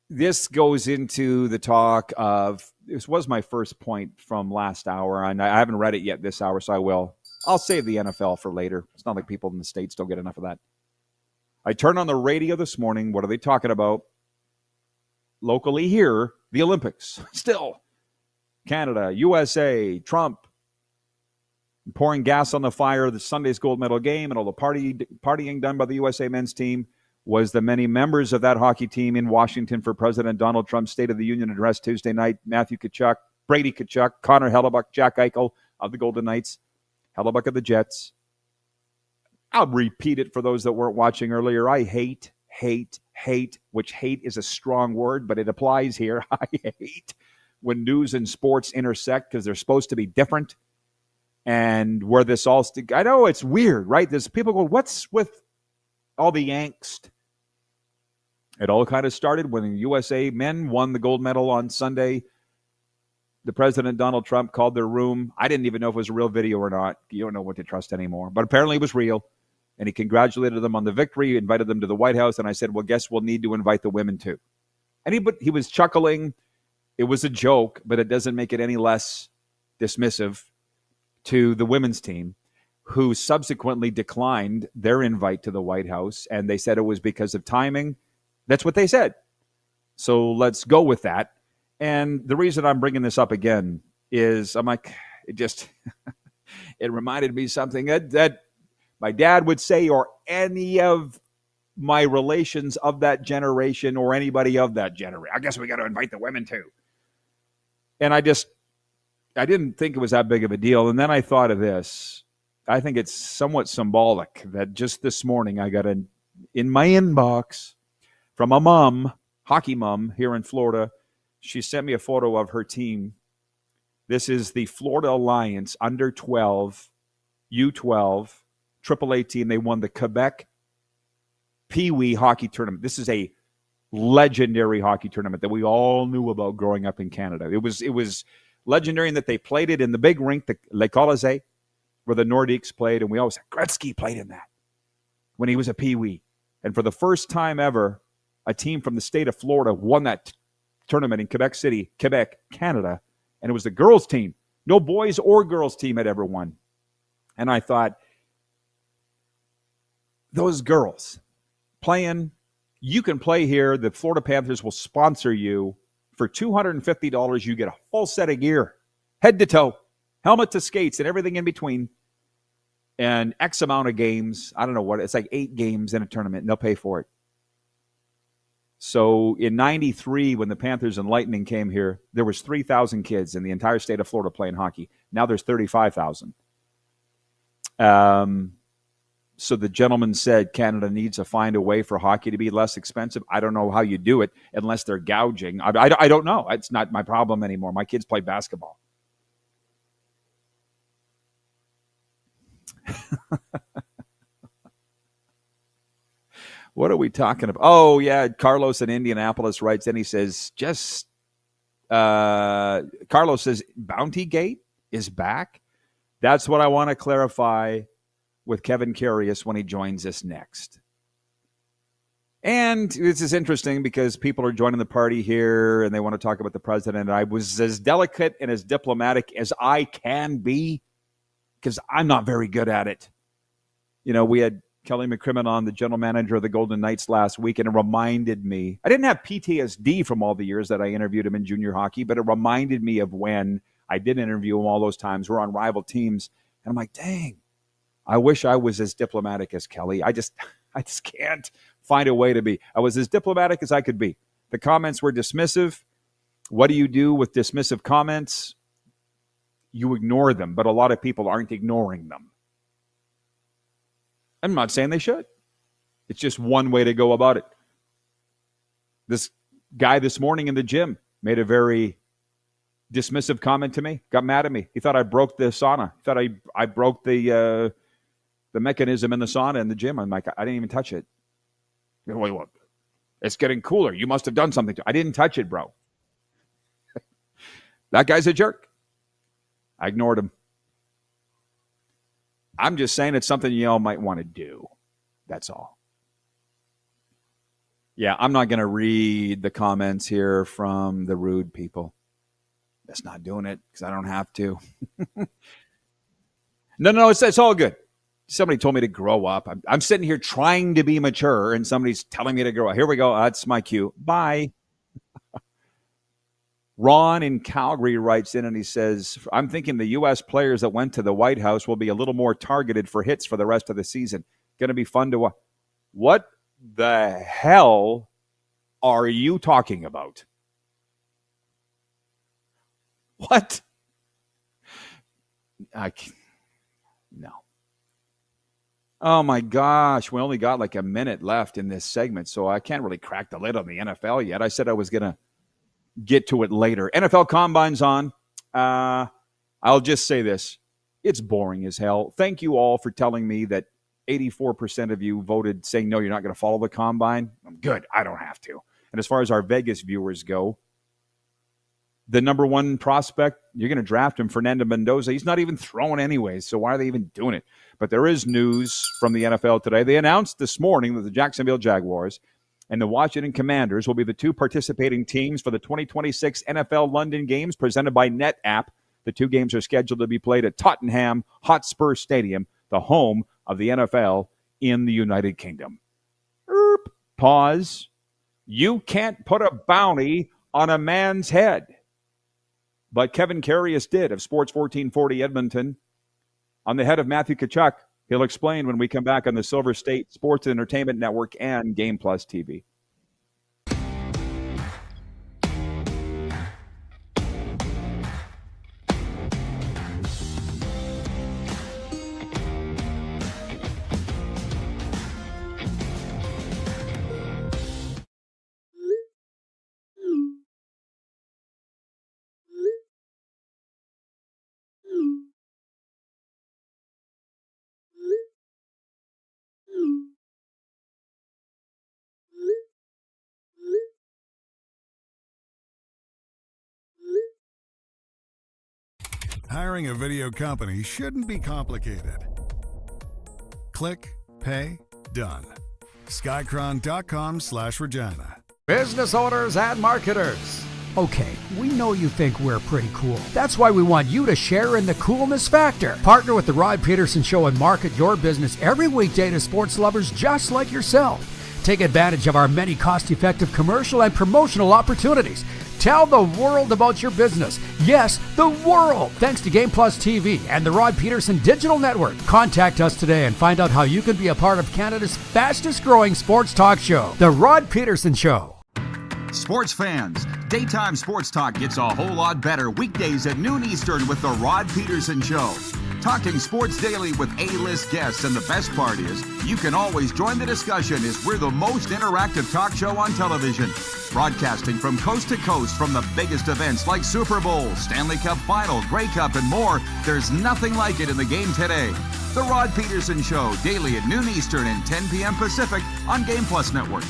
This goes into the talk of, this was my first point from last hour, and I haven't read it yet this hour, so I will. I'll save the NFL for later. It's not like people in the States don't get enough of that. I turned on the radio this morning. What are they talking about? Locally here, the Olympics. Still. Canada, USA, Trump. Pouring gas on the fire of the Sunday's gold medal game and all the partying done by the USA men's team. was the many members of that hockey team in Washington for President Donald Trump's State of the Union address Tuesday night. Matthew Tkachuk, Brady Tkachuk, Connor Hellebuck, Jack Eichel of the Golden Knights, Hellebuck of the Jets. I'll repeat it for those that weren't watching earlier. I hate, which hate is a strong word, but it applies here. I hate when news and sports intersect because they're supposed to be different. And where this all I know it's weird, right? There's people go, what's with all the angst? It all kind of started when the USA men won the gold medal on Sunday. The President, Donald Trump, called their room. I didn't even know if it was a real video or not. You don't know what to trust anymore. But apparently it was real. And he congratulated them on the victory, invited them to the White House. And I said, well, guess we'll need to invite the women too. And he was chuckling. It was a joke, but it doesn't make it any less dismissive to the women's team, who subsequently declined their invite to the White House. And they said it was because of timing. That's what they said. So let's go with that. And the reason I'm bringing this up again is I'm like, it reminded me something that my dad would say, or any of my relations of that generation or anybody of that generation. I guess we got to invite the women too. And I didn't think it was that big of a deal. And then I thought of this. I think it's somewhat symbolic that just this morning I got in my inbox from a mom, hockey mom here in Florida. She sent me a photo of her team. This is the Florida Alliance under 12, U12, AAA team. They won the Quebec Pee Wee hockey tournament. This is a legendary hockey tournament that we all knew about growing up in Canada. It was legendary in that they played it in the big rink, the Le Colisée, where the Nordiques played, and we always said Gretzky played in that when he was a Pee Wee. And for the first time ever, a team from the state of Florida won that tournament in Quebec City, Quebec, Canada, and it was the girls' team. No boys or girls' team had ever won. And I thought, those girls playing, you can play here. The Florida Panthers will sponsor you for $250. You get a full set of gear, head to toe, helmet to skates, and everything in between, and X amount of games. I don't know what, it's like 8 games in a tournament, and they'll pay for it. So in 93, when the Panthers and Lightning came here, there was 3,000 kids in the entire state of Florida playing hockey. Now there's 35,000. So the gentleman said Canada needs to find a way for hockey to be less expensive. I don't know how you do it unless they're gouging. I don't know. It's not my problem anymore. My kids play basketball. What are we talking about? Oh, yeah, Carlos in Indianapolis writes, and he says, Carlos says, Bounty Gate is back. That's what I want to clarify with Kevin Karius when he joins us next. And this is interesting because people are joining the party here and they want to talk about the president. I was as delicate and as diplomatic as I can be because I'm not very good at it. You know, we had Kelly McCrimmon on, the general manager of the Golden Knights, last week, and it reminded me, I didn't have PTSD from all the years that I interviewed him in junior hockey, but it reminded me of when I did interview him all those times. We're on rival teams, and I'm like, dang, I wish I was as diplomatic as Kelly. I just can't find a way to be. I was as diplomatic as I could be. The comments were dismissive. What do you do with dismissive comments? You ignore them, but a lot of people aren't ignoring them. I'm not saying they should. It's just one way to go about it. This guy this morning in the gym made a very dismissive comment to me, got mad at me. He thought I broke the sauna. He thought I broke the mechanism in the sauna in the gym. I'm like, I didn't even touch it. Wait, what? It's getting cooler. You must have done something to it. I didn't touch it, bro. That guy's a jerk. I ignored him. I'm just saying it's something y'all might want to do. That's all. Yeah, I'm not going to read the comments here from the rude people. That's not doing it because I don't have to. No, it's all good. Somebody told me to grow up. I'm sitting here trying to be mature, and somebody's telling me to grow up. Here we go. That's my cue. Bye. Ron in Calgary writes in and he says, I'm thinking the U.S. players that went to the White House will be a little more targeted for hits for the rest of the season. Going to be fun to watch. What the hell are you talking about? What? No. Oh my gosh, we only got like a minute left in this segment, so I can't really crack the lid on the NFL yet. I said I was going to get to it later. NFL Combine's on. I'll just say this. It's boring as hell. Thank you all for telling me that 84% of you voted saying, no, you're not going to follow the Combine. I'm good. I don't have to. And as far as our Vegas viewers go, the number one prospect, you're going to draft him, Fernando Mendoza. He's not even throwing anyways, so why are they even doing it? But there is news from the NFL today. They announced this morning that the Jacksonville Jaguars and the Washington Commanders will be the two participating teams for the 2026 NFL London Games presented by NetApp. The two games are scheduled to be played at Tottenham Hotspur Stadium, the home of the NFL in the United Kingdom. Pause. You can't put a bounty on a man's head. But Kevin Karius did of Sports 1440 Edmonton on the head of Matthew Tkachuk. He'll explain when we come back on the Silver State Sports Entertainment Network and Game Plus TV. Hiring a video company shouldn't be complicated. Click, pay, done. Skycron.com/Regina. Business owners and marketers. Okay, we know you think we're pretty cool. That's why we want you to share in the coolness factor. Partner with the Rod Pedersen Show and market your business every weekday to sports lovers just like yourself. Take advantage of our many cost-effective commercial and promotional opportunities. Tell the world about your business. Yes, the world. Thanks to Game Plus TV and the Rod Pedersen Digital Network. Contact us today and find out how you can be a part of Canada's fastest growing sports talk show, The Rod Pedersen Show. Sports fans, daytime sports talk gets a whole lot better weekdays at noon Eastern with the Rod Pedersen Show. Talking sports daily with A-list guests, and the best part is you can always join the discussion as we're the most interactive talk show on television. Broadcasting from coast to coast from the biggest events like Super Bowl, Stanley Cup Final, Grey Cup, and more. There's nothing like it in the game today. The Rod Pedersen Show, daily at noon Eastern and 10 p.m. Pacific on Game Plus Network.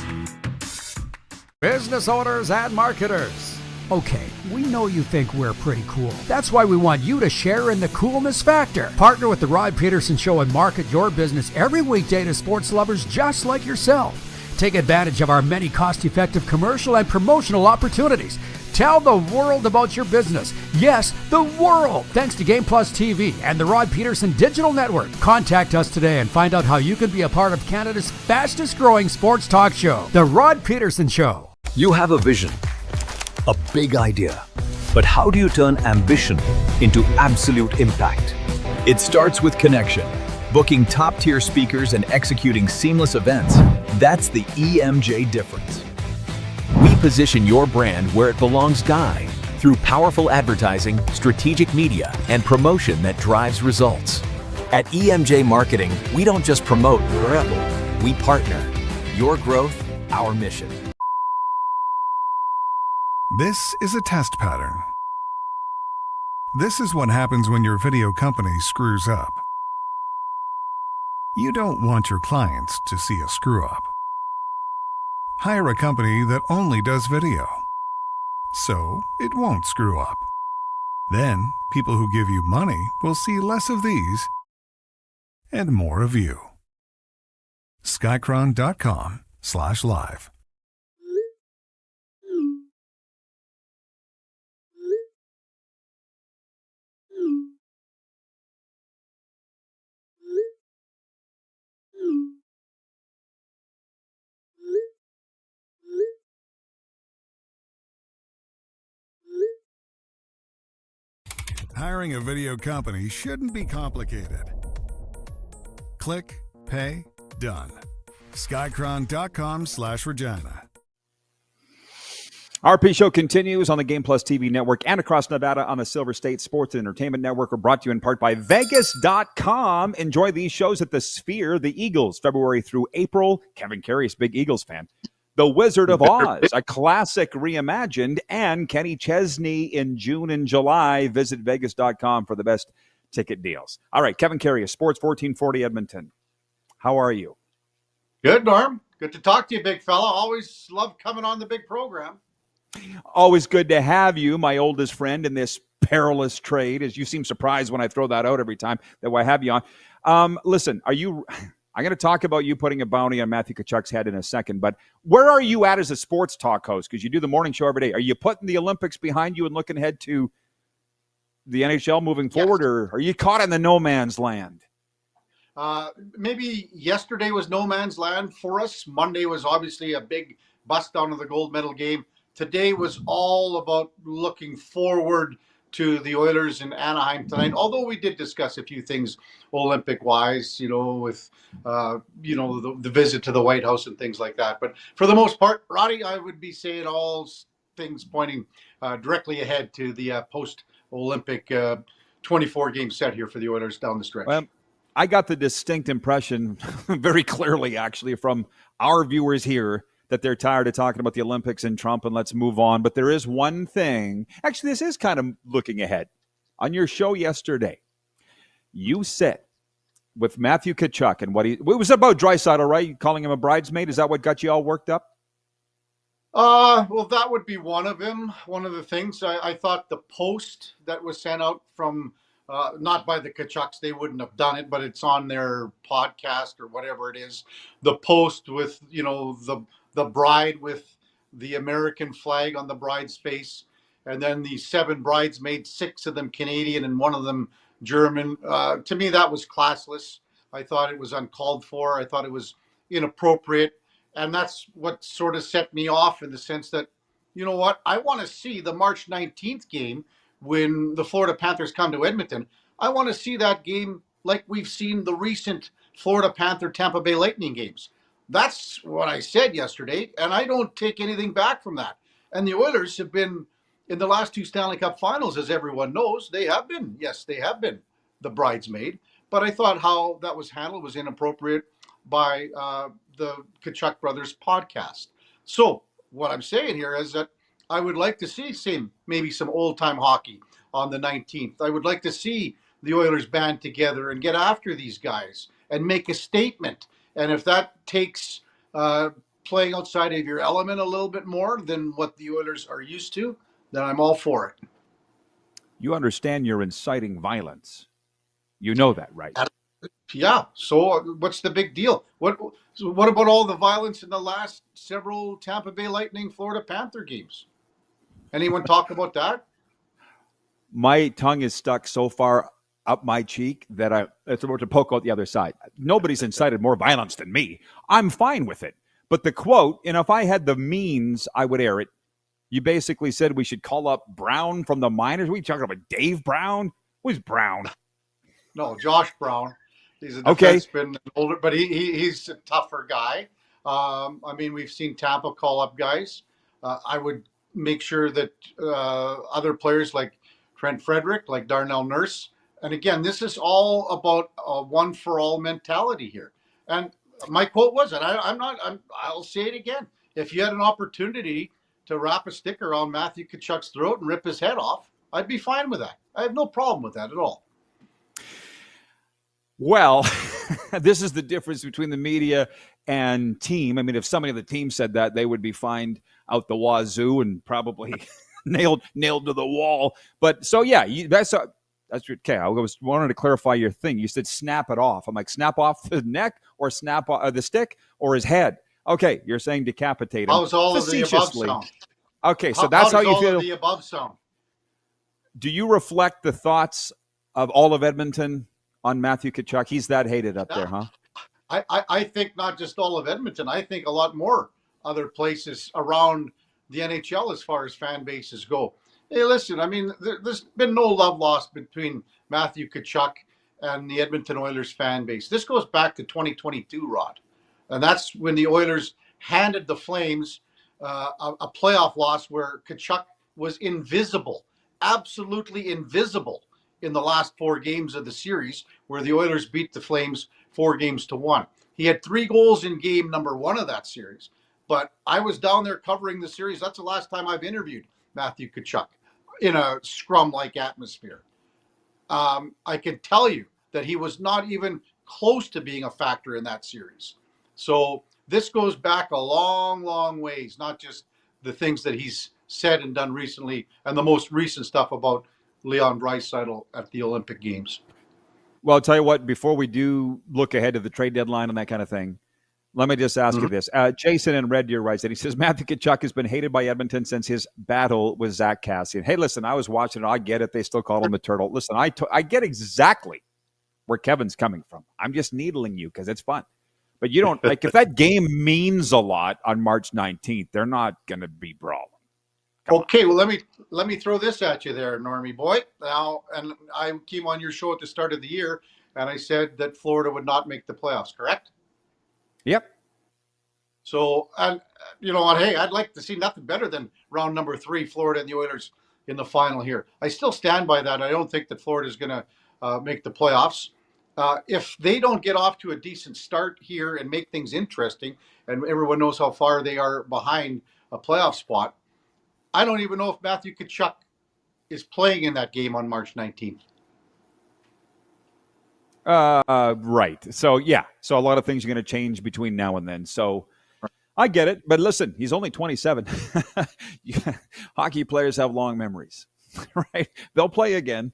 Business owners and marketers. Okay, we know you think we're pretty cool. That's why we want you to share in the coolness factor. Partner with the Rod Pedersen Show and market your business every weekday to sports lovers just like yourself. Take advantage of our many cost-effective commercial and promotional opportunities. Tell the world about your business. Yes, the world. Thanks to Game Plus TV and the Rod Pedersen Digital Network. Contact us today and find out how you can be a part of Canada's fastest growing sports talk show, The Rod Pedersen Show. You have a vision, a big idea, but how do you turn ambition into absolute impact? It starts with connection. Booking top-tier speakers and executing seamless events. That's the EMJ difference. We position your brand where it belongs, Guy, through powerful advertising, strategic media, and promotion that drives results. At EMJ Marketing, we don't just promote, we partner. Your growth, our mission. This is a test pattern. This is what happens when your video company screws up. You don't want your clients to see a screw-up. Hire a company that only does video, so it won't screw up. Then, people who give you money will see less of these and more of you. Skycron.com/live. Hiring a video company shouldn't be complicated. Click, pay, done. Skycron.com/Regina. RP Show continues on the Game Plus TV network and across Nevada on the Silver State Sports and Entertainment Network. We're brought to you in part by Vegas.com. Enjoy these shows at the Sphere. The Eagles, February through April. Kevin Karius, big Eagles fan. The Wizard of Oz, a classic reimagined, and Kenny Chesney in June and July. Visit Vegas.com for the best ticket deals. All right, Kevin Karius, Sports 1440 Edmonton. How are you? Good, Norm. Good to talk to you, big fella. Always love coming on the big program. Always good to have you, my oldest friend in this perilous trade, as you seem surprised when I throw that out every time that I have you on. Listen, I'm going to talk about you putting a bounty on Matthew Tkachuk's head in a second, but where are you at as a sports talk host? Because you do the morning show every day. Are you putting the Olympics behind you and looking ahead to the NHL moving forward, or are you caught in the no man's land? Maybe yesterday was no man's land for us. Monday was obviously a big bust down of the gold medal game. Today was all about looking forward to the Oilers in Anaheim tonight, although we did discuss a few things Olympic-wise, with, the visit to the White House and things like that. But for the most part, Roddy, I would be saying all things pointing directly ahead to the post-Olympic 24-game set here for the Oilers down the stretch. Well, I got the distinct impression, very clearly actually, from our viewers here, that they're tired of talking about the Olympics and Trump and let's move on. But there is one thing. Actually, this is kind of looking ahead. On your show yesterday, you said with Matthew Tkachuk and it was about Draisaitl, right? Calling him a bridesmaid. Is that what got you all worked up? Well, that would be one of them. One of the things I thought the post that was sent out from not by the Tkachuks, they wouldn't have done it, but it's on their podcast or whatever it is. The post with, the bride with the American flag on the bride's face, and then the 7 bridesmaids, 6 of them Canadian and 1 of them German. To me, that was classless. I thought it was uncalled for. I thought it was inappropriate. And that's what sort of set me off in the sense that, you know what, I want to see the March 19th game when the Florida Panthers come to Edmonton. I want to see that game like we've seen the recent Florida Panther Tampa Bay Lightning games. That's what I said yesterday, and I don't take anything back from that. And the Oilers have been in the last 2 Stanley Cup finals, as everyone knows. They have been the bridesmaid. But I thought how that was handled was inappropriate by the Tkachuk Brothers podcast. So what I'm saying here is that I would like to see maybe some old-time hockey on the 19th. I would like to see the Oilers band together and get after these guys and make a statement. And if that takes playing outside of your element a little bit more than what the Oilers are used to, then I'm all for it. You understand you're inciting violence. You know that, right? Yeah. So what's the big deal? What about all the violence in the last several Tampa Bay Lightning Florida Panther games? Anyone talk about that? My tongue is stuck so far up my cheek that it's about to poke out the other side. Nobody's incited more violence than me. I'm fine with it. But the quote, if I had the means, I would air it. You basically said we should call up Brown from the minors. Are we talking about Dave Brown? Who's Brown? No, Josh Brown. He's a defenseman, older, but he's a tougher guy. We've seen Tampa call up guys. I would make sure that other players like Trent Frederick, like Darnell Nurse, and again, this is all about a one-for-all mentality here. And my quote was, and I'll say it again, if you had an opportunity to wrap a stick around Matthew Tkachuk's throat and rip his head off, I'd be fine with that. I have no problem with that at all. Well, this is the difference between the media and team. If somebody on the team said that, they would be fined out the wazoo and probably nailed to the wall. But so, yeah, that's okay. I wanted to clarify your thing. You said snap it off. I'm like, snap off the neck or snap the stick or his head? Okay, you're saying decapitate him. How's all of the above sound? Okay, so that's how you feel. All of the above sound? Do you reflect the thoughts of all of Edmonton on Matthew Tkachuk? He's that hated up there, huh? I think not just all of Edmonton. I think a lot more other places around the NHL as far as fan bases go. Hey, listen, there's been no love lost between Matthew Tkachuk and the Edmonton Oilers fan base. This goes back to 2022, Rod. And that's when the Oilers handed the Flames a playoff loss where Tkachuk was invisible, absolutely invisible in the last 4 games of the series, where the Oilers beat the Flames 4-1. He had 3 goals in game number 1 of that series. But I was down there covering the series. That's the last time I've interviewed Matthew Tkachuk in a scrum-like atmosphere. I can tell you that he was not even close to being a factor in that series. So this goes back a long, long ways, not just the things that he's said and done recently and the most recent stuff about Leon Draisaitl at the Olympic Games. Well, I'll tell you what, before we do look ahead to the trade deadline and that kind of thing, let me just ask you this. Jason in Red Deer writes that he says, Matthew Tkachuk has been hated by Edmonton since his battle with Zach Kassian. Hey, listen, I was watching it. I get it. They still call him the turtle. Listen, I get exactly where Kevin's coming from. I'm just needling you because it's fun. But you don't, like, if that game means a lot on March 19th, they're not going to be brawling. Okay, well, let me throw this at you there, Normie boy. Now, and I came on your show at the start of the year, and I said that Florida would not make the playoffs, correct? Yep. So, and you know what? Hey, I'd like to see nothing better than round number 3, Florida and the Oilers in the final here. I still stand by that. I don't think that Florida is going to make the playoffs. If they don't get off to a decent start here and make things interesting, and everyone knows how far they are behind a playoff spot, I don't even know if Matthew Tkachuk is playing in that game on March 19th. Right. So, yeah. So a lot of things are going to change between now and then. So I get it. But listen, he's only 27. Hockey players have long memories, right? They'll play again,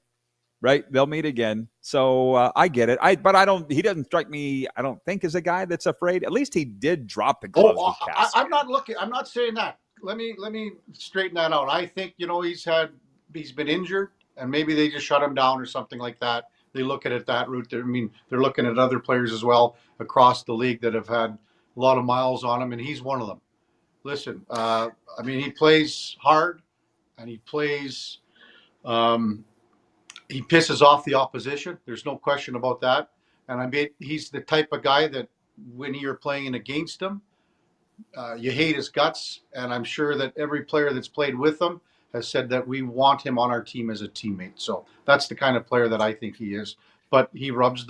right? They'll meet again. So I get it. He doesn't strike me, I don't think, as a guy that's afraid. At least he did drop the gloves with Cass. I'm not saying that. Let me straighten that out. I think, he's been injured and maybe they just shut him down or something like that. They look at it that route. I mean, they're looking at other players as well across the league that have had a lot of miles on him, and he's one of them. Listen, he plays hard, and he plays. He pisses off the opposition. There's no question about that. And he's the type of guy that when you're playing against him, you hate his guts. And I'm sure that every player that's played with him has said that we want him on our team as a teammate. So that's the kind of player that I think he is. But he rubs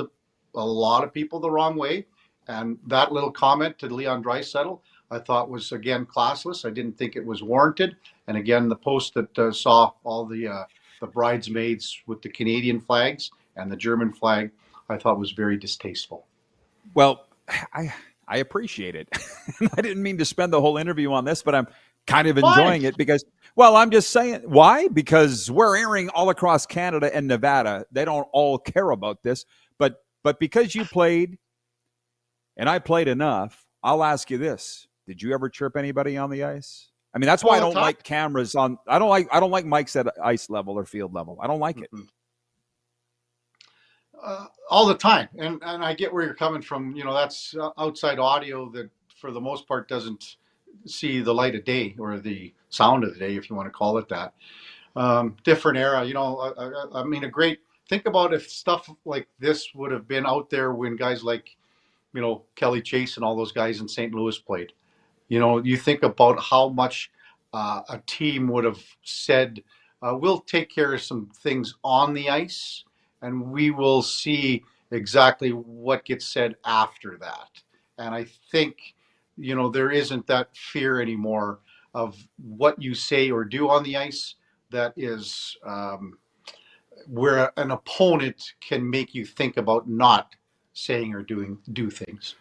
a lot of people the wrong way. And that little comment to Leon Draisaitl, I thought was, again, classless. I didn't think it was warranted. And again, the post that saw all the bridesmaids with the Canadian flags and the German flag, I thought was very distasteful. Well, I appreciate it. I didn't mean to spend the whole interview on this, but I'm kind of enjoying it because, well, I'm just saying, why? Because we're airing all across Canada and Nevada. They don't all care about this, but because you played and I played enough, I'll ask you this. Did you ever chirp anybody on the ice? I mean, that's why I don't like cameras on. I don't like mics at ice level or field level. I don't like it. All the time. And I get where you're coming from. That's outside audio that for the most part doesn't see the light of day or the sound of the day, if you want to call it that. Different era, think about if stuff like this would have been out there when guys like, Kelly Chase and all those guys in St. Louis played. You think about how much a team would have said, we'll take care of some things on the ice and we will see exactly what gets said after that. And I think, there isn't that fear anymore of what you say or do on the ice. That is where an opponent can make you think about not saying or do things.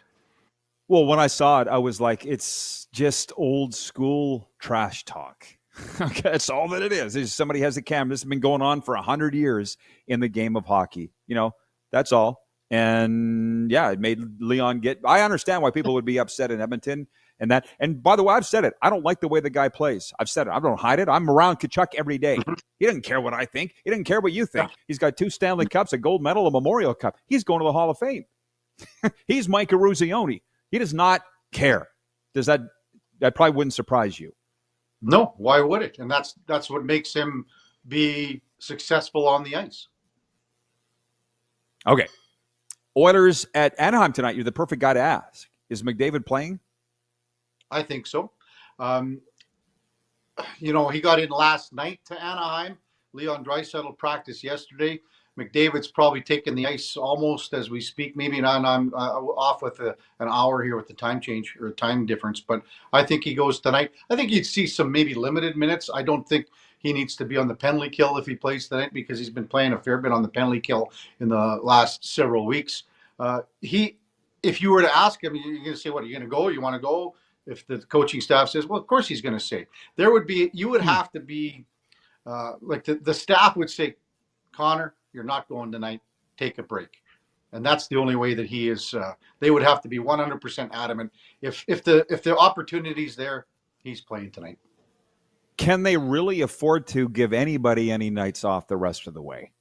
Well, when I saw it, I was like, it's just old school trash talk. Okay, that's all that it is. Somebody has a camera. This has been going on for 100 years in the game of hockey. That's all. And yeah, it made Leon I understand why people would be upset in Edmonton and that. And by the way, I've said it. I don't like the way the guy plays. I've said it. I don't hide it. I'm around Tkachuk every day. He doesn't care what I think. He doesn't care what you think. He's got 2 Stanley Cups, a gold medal, a Memorial Cup. He's going to the Hall of Fame. He's Mike Eruzione. He does not care. That probably wouldn't surprise you. No, why would it? And that's what makes him be successful on the ice. Okay. Oilers at Anaheim tonight. You're the perfect guy to ask. Is McDavid playing? I think so. He got in last night to Anaheim. Leon Draisaitl practiced yesterday. McDavid's probably taking the ice almost as we speak. Maybe not. I'm off with an hour here with the time change or time difference, but I think he goes tonight. I think you'd see some maybe limited minutes. I don't think he needs to be on the penalty kill if he plays tonight because he's been playing a fair bit on the penalty kill in the last several weeks. If you were to ask him, you're going to say, what, are you going to go? You want to go? If the coaching staff says, well, of course he's going to say. You would have to be, like the staff would say, Connor, you're not going tonight. Take a break. And that's the only way that he is. They would have to be 100% adamant. If the opportunity's there, he's playing tonight. Can they really afford to give anybody any nights off the rest of the way?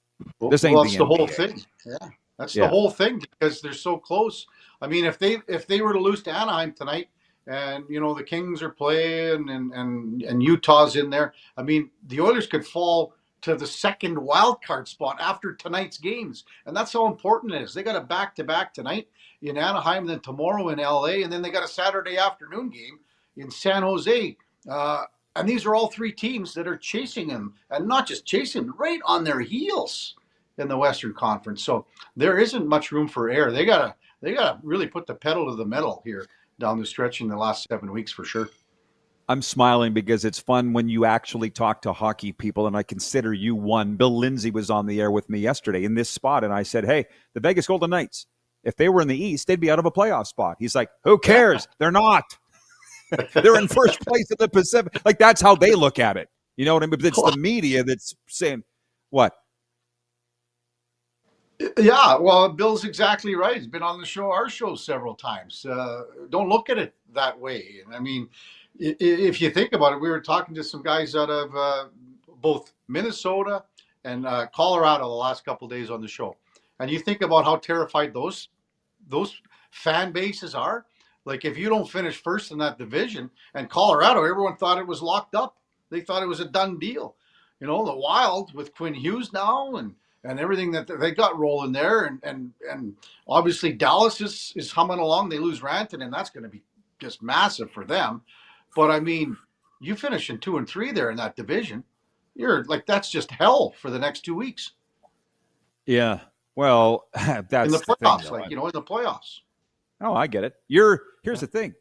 That's the whole thing. Yeah, that's the whole thing because they're so close. I mean, if they were to lose to Anaheim tonight, and the Kings are playing and Utah's in there, I mean, the Oilers could fall to the second wild card spot after tonight's games, and that's how important it is. They got a back-to-back tonight in Anaheim, then tomorrow in LA, and then they got a Saturday afternoon game in San Jose. And these are all three teams that are chasing him, and not just chasing him, right on their heels in the Western Conference. So there isn't much room for error. They gotta really put the pedal to the metal here down the stretch in the last 7 weeks for sure. I'm smiling because it's fun when you actually talk to hockey people, and I consider you one. Bill Lindsay was on the air with me yesterday in this spot, and I said, hey, the Vegas Golden Knights, if they were in the East, they'd be out of a playoff spot. He's like, who cares? They're not. They're in first place in the Pacific. Like, that's how they look at it. You know what I mean? But it's the media that's saying, what? Yeah, well, Bill's exactly right. He's been on our show several times. Don't look at it that way. And I mean, if you think about it, we were talking to some guys out of both Minnesota and Colorado the last couple of days on the show. And you think about how terrified those fan bases are. Like, if you don't finish first in that division, and Colorado, everyone thought it was locked up. They thought it was a done deal. The Wild with Quinn Hughes now and everything that they got rolling there. And obviously Dallas is humming along. They lose Rantanen, and that's going to be just massive for them. But, I mean, you finish in 2 and 3 there in that division. You're like, that's just hell for the next 2 weeks. Yeah. Well, that's in the playoffs, thing, in the playoffs. Oh, I get it. Here's the thing.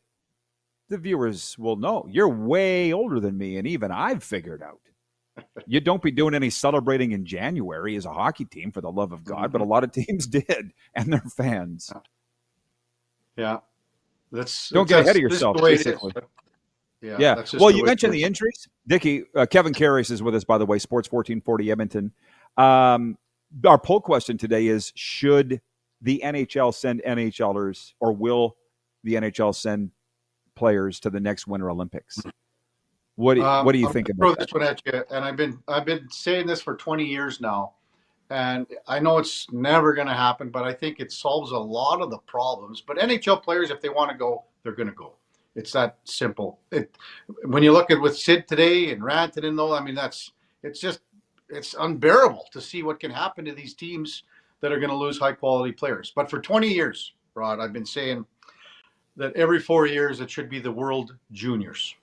The viewers will know you're way older than me, and even I've figured out. You don't be doing any celebrating in January as a hockey team, for the love of God, but a lot of teams did, and their fans. Yeah. Don't get ahead of yourself, basically. Yeah. Well, you mentioned the injuries. Dickie, Kevin Karius is with us, by the way, Sports 1440 Edmonton. Our poll question today is, should the NHL send NHLers, or will the NHL send players to the next Winter Olympics? What do you think about that? Throw this one at you, and I've been saying this for 20 years now, and I know it's never going to happen, but I think it solves a lot of the problems. But NHL players, if they want to go, they're going to go. It's that simple. When you look at with Sid today and Rantanen, though, I mean, it's unbearable to see what can happen to these teams that are going to lose high quality players. But for 20 years, Rod, I've been saying that every 4 years it should be the World Juniors.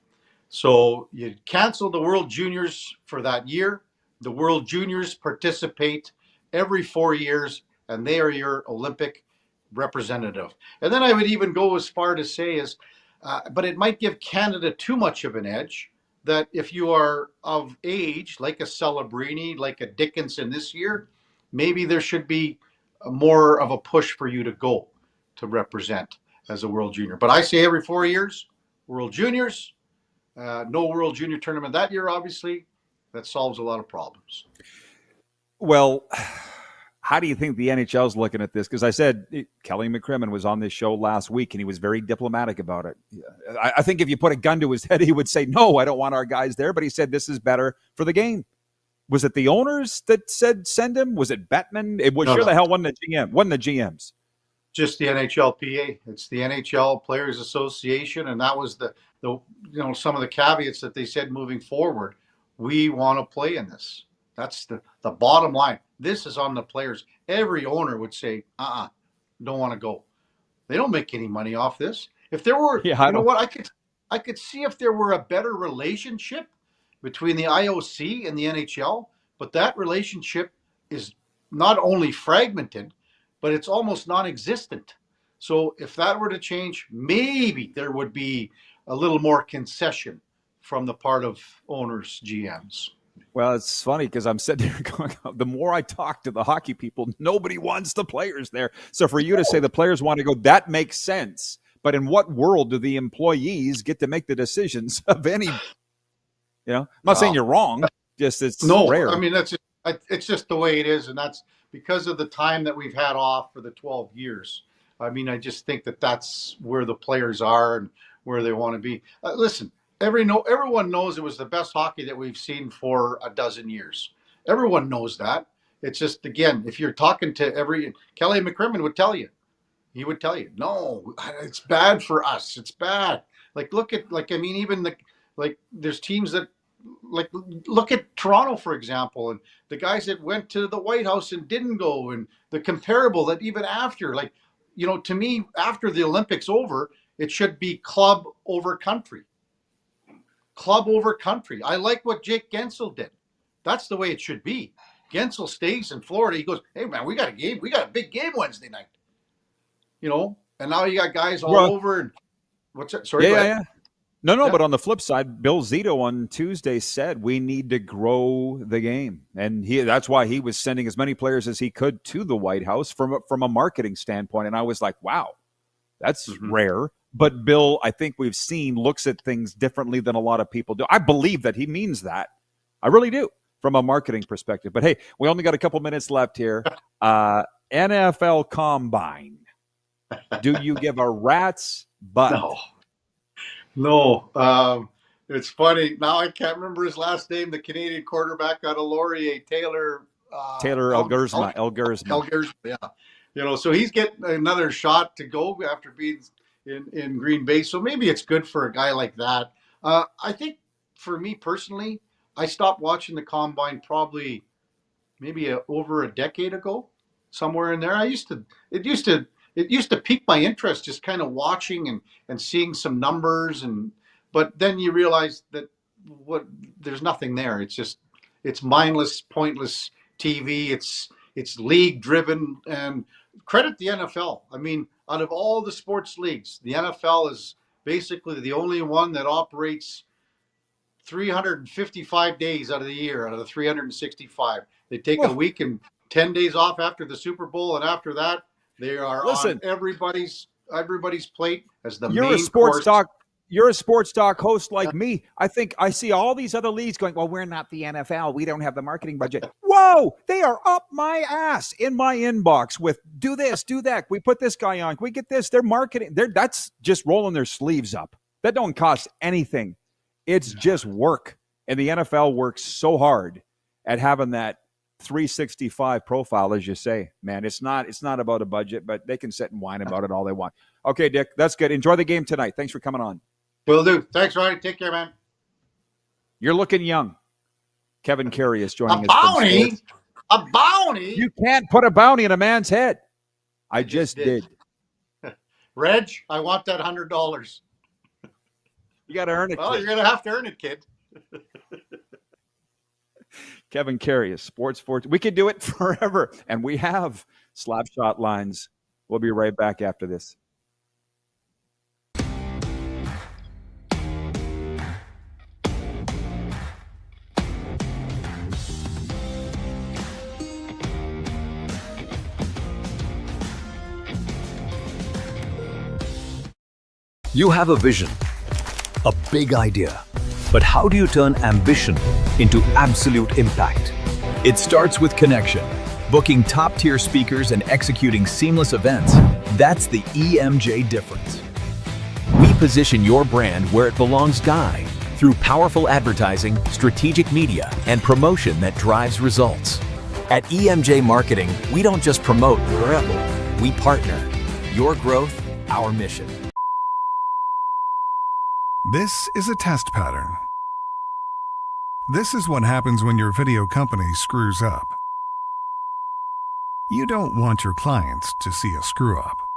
So you cancel the World Juniors for that year. The World Juniors participate every 4 years, and they are your Olympic representative. And then I would even go as far to say but it might give Canada too much of an edge, that if you are of age, like a Celebrini, like a Dickinson this year, maybe there should be more of a push for you to go to represent as a World Junior. But I say every 4 years, World Juniors. No World Junior tournament that year, obviously. That solves a lot of problems. Well, how do you think the NHL is looking at this? Because I said Kelly McCrimmon was on this show last week, and he was very diplomatic about it. I think if you put a gun to his head, he would say, no, I don't want our guys there. But he said this is better for the game. Was it the owners that said send him? Was it Bettman? It was the hell wasn't the GM. Wasn't the GMs. Just the NHLPA. It's the NHL Players Association, and that was the some of the caveats that they said moving forward. We want to play in this. That's the bottom line. This is on the players. Every owner would say, don't want to go. They don't make any money off this. If there were, Yeah, you know what, I could see if there were a better relationship between the IOC and the NHL, but that relationship is not only fragmented, but it's almost non-existent. So if that were to change, maybe there would be a little more concession from the part of owners, GMs. Well, it's funny because I'm sitting here going, the more I talk to the hockey people, nobody wants the players there. So for you to say the players want to go, that makes sense. But in what world do the employees get to make the decisions of any, I'm not saying you're wrong, just it's rare. I mean, it's just the way it is. And that's because of the time that we've had off for the 12 years. I mean, I just think that that's where the players are and where they want to be. Listen, everyone knows it was the best hockey that we've seen for a dozen years. Everyone knows that. It's just, again, if you're talking to Kelly McCrimmon would tell you. He would tell you, no, it's bad for us. It's bad. There's teams that, look at Toronto, for example, and the guys that went to the White House and didn't go, and the comparable that even after, to me, after the Olympics over, it should be club over country. Club over country. I like what Jake Gensel did. That's the way it should be. Gensel stays in Florida. He goes, hey, man, we got a game. We got a big game Wednesday night. And now you got guys all over. And what's that? Sorry. Yeah. No. But on the flip side, Bill Zito on Tuesday said we need to grow the game, and that's why he was sending as many players as he could to the White House from a marketing standpoint. And I was like, wow, that's rare. But Bill, I think we've seen, looks at things differently than a lot of people do. I believe that he means that. I really do, from a marketing perspective. But hey, we only got a couple minutes left here. NFL Combine. Do you give a rat's butt? No. It's funny. Now I can't remember his last name. The Canadian quarterback out of Laurier, Taylor Elgersma. Yeah. So he's getting another shot to go after being in Green Bay. So maybe it's good for a guy like that. I think for me personally, I stopped watching the Combine probably maybe over a decade ago, somewhere in there. It used to pique my interest, just kind of watching and seeing some numbers, but then you realize that there's nothing there. It's mindless, pointless TV. It's league driven, and credit the NFL. I mean, out of all the sports leagues, the NFL is basically the only one that operates 355 days out of the year, out of the 365. They take a week and 10 days off after the Super Bowl, and after that, they are on everybody's plate as the main course. You're a sports talk host like me. I think I see all these other leagues going, well, we're not the NFL. We don't have the marketing budget. Whoa, they are up my ass in my inbox with do this, do that. We put this guy on. We get this. They're marketing. That's just rolling their sleeves up. That don't cost anything. It's just work. And the NFL works so hard at having that 365 profile, as you say, man. It's not about a budget, but they can sit and whine about it all they want. Okay, Dick, that's good. Enjoy the game tonight. Thanks for coming on. Will do. Thanks, Ronnie. Take care, man. You're looking young. Kevin Karius joining us. A bounty? You can't put a bounty in a man's head. I just did. Reg, I want that $100. You got to earn it. Well, you're going to have to earn it, kid. Kevin Karius, Sports. We could do it forever. And we have Slapshot lines. We'll be right back after this. You have a vision, a big idea. But how do you turn ambition into absolute impact? It starts with connection. Booking top-tier speakers and executing seamless events, that's the EMJ difference. We position your brand where it belongs, Guy, through powerful advertising, strategic media, and promotion that drives results. At EMJ Marketing, we don't just promote, we partner. Your growth, our mission. This is a test pattern. This is what happens when your video company screws up. You don't want your clients to see a screw up.